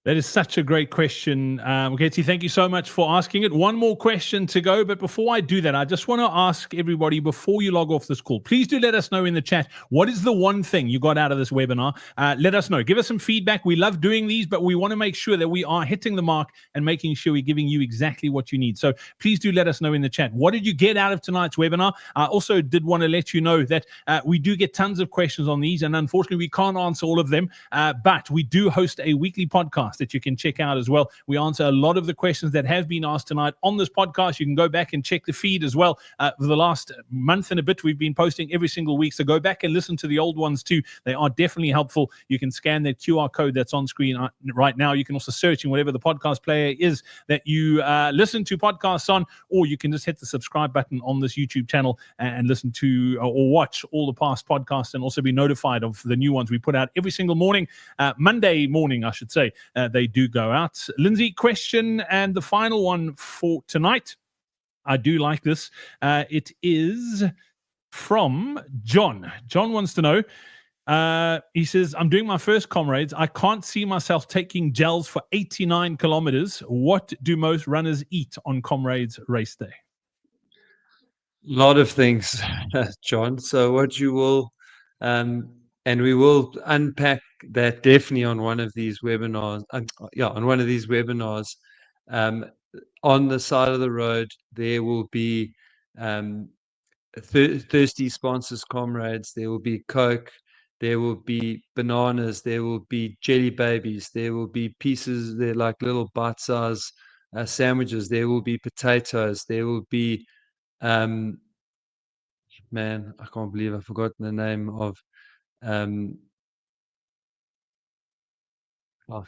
A: That is such a great question, Getty. Thank you so much for asking it. One more question to go, but before I do that, I just want to ask everybody before you log off this call, please do let us know in the chat, what is the one thing you got out of this webinar? Let us know. Give us some feedback. We love doing these, but we want to make sure that we are hitting the mark and making sure we're giving you exactly what you need. So please do let us know in the chat. What did you get out of tonight's webinar? I also did want to let you know that we do get tons of questions on these, and unfortunately, we can't answer all of them, but we do host a weekly podcast that you can check out as well. We answer a lot of the questions that have been asked tonight on this podcast. You can go back and check the feed as well. For the last month and a bit, we've been posting every single week, so go back and listen to the old ones too. They are definitely helpful. You can scan that QR code that's on screen right now. You can also search in whatever the podcast player is that you listen to podcasts on, or you can just hit the subscribe button on this YouTube channel and listen to or watch all the past podcasts, and also be notified of the new ones we put out every single morning. Monday morning, I should say. They do go out. Lindsay, question, and the final one for tonight. I do like this. It is from John. John wants to know, he says, I'm doing my first Comrades. I can't see myself taking gels for 89 kilometers. What do most runners eat on Comrades race day?
B: A lot of things, John. So what you will, and we will unpack that definitely on one of these webinars. On one of these webinars, on the side of the road, there will be thirsty sponsors, Comrades. There will be Coke. There will be bananas. There will be jelly babies. There will be pieces. They're like little bite-size sandwiches. There will be potatoes. There will be man, I can't believe I've forgotten the name of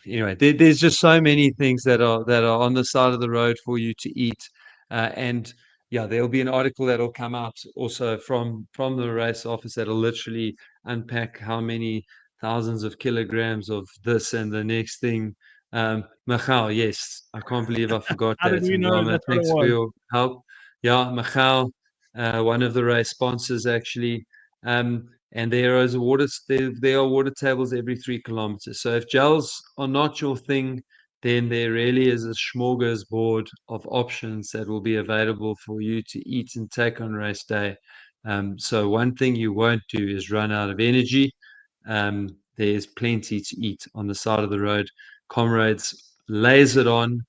B: anyway, there's just so many things that are on the side of the road for you to eat, and yeah, there'll be an article that'll come out also from the race office that'll literally unpack how many thousands of kilograms of this and the next thing. Michal, yes, I can't believe I forgot
A: How
B: that.
A: did we know
B: Ngama,
A: that's what it
B: thanks for
A: was?
B: your help. Yeah, Michal, one of the race sponsors actually. And there are water tables every 3 kilometers. So if gels are not your thing, then there really is a smorgasbord of options that will be available for you to eat and take on race day. So one thing you won't do is run out of energy. There's plenty to eat on the side of the road. Comrades lays it on.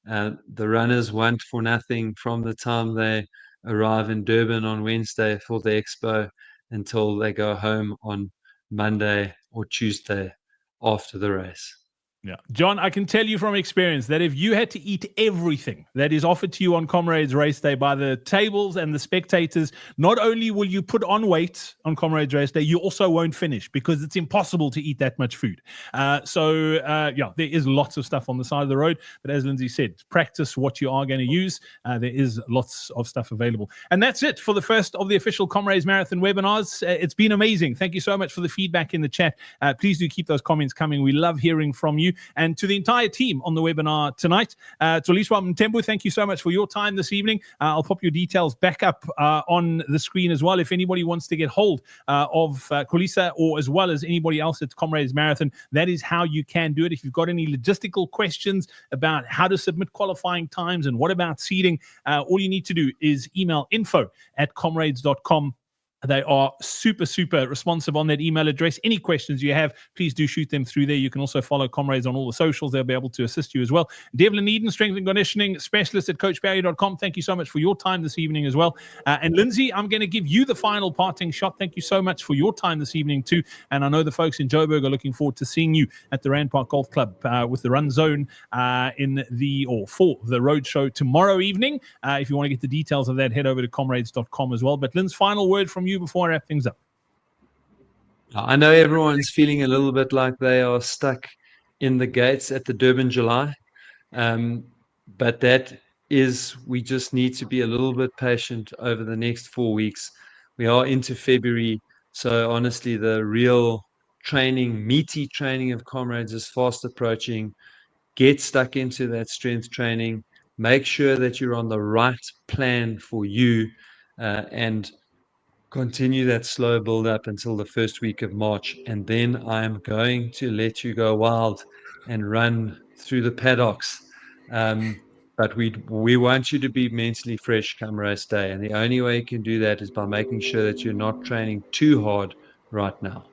B: The runners want for nothing from the time they arrive in Durban on Wednesday for the expo until they go home on Monday or Tuesday after the race.
A: Yeah. John, I can tell you from experience that if you had to eat everything that is offered to you on Comrades Race Day by the tables and the spectators, not only will you put on weight on Comrades Race Day, you also won't finish because it's impossible to eat that much food. There is lots of stuff on the side of the road. But as Lindsay said, practice what you are going to use. There is lots of stuff available. And that's it for the first of the official Comrades Marathon webinars. It's been amazing. Thank you so much for the feedback in the chat. Please do keep those comments coming. We love hearing from you. you. And to the entire team on the webinar tonight, Tuliswa Mtembu, thank you so much for your time this evening. I'll pop your details back up on the screen as well. If anybody wants to get hold of Khulisa, or as well as anybody else at Comrades Marathon, that is how you can do it. If you've got any logistical questions about how to submit qualifying times and what about seeding, all you need to do is email info@comrades.com. They are super, super responsive on that email address. Any questions you have, please do shoot them through there. You can also follow Comrades on all the socials. They'll be able to assist you as well. Devlin Eden, Strength and Conditioning Specialist at CoachBarry.com. Thank you so much for your time this evening as well. And Lindsay, I'm going to give you the final parting shot. Thank you so much for your time this evening too. And I know the folks in Joburg are looking forward to seeing you at the Rand Park Golf Club with the Run Zone for the road show tomorrow evening. If you want to get the details of that, head over to comrades.com as well. But Lynn's, final word from you before I wrap things up.
B: I know everyone's feeling a little bit like they are stuck in the gates at the Durban July, but that is, we just need to be a little bit patient over the next 4 weeks. We are into February, so honestly, the real training, meaty training of Comrades is fast approaching. Get stuck into that strength training. Make sure that you're on the right plan for you, and continue that slow build up until the first week of March. And then I'm going to let you go wild and run through the paddocks. But we want you to be mentally fresh come race day. And the only way you can do that is by making sure that you're not training too hard right now.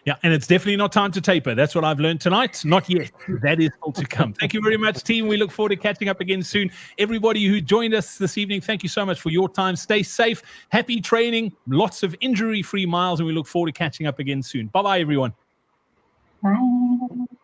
A: Yeah, and it's definitely not time to taper. That's what I've learned tonight. Not yet. That is still to come. Thank you very much, team. We look forward to catching up again soon. Everybody who joined us this evening, thank you so much for your time. Stay safe. Happy training. Lots of injury-free miles, and we look forward to catching up again soon. Bye-bye, everyone.
C: Bye.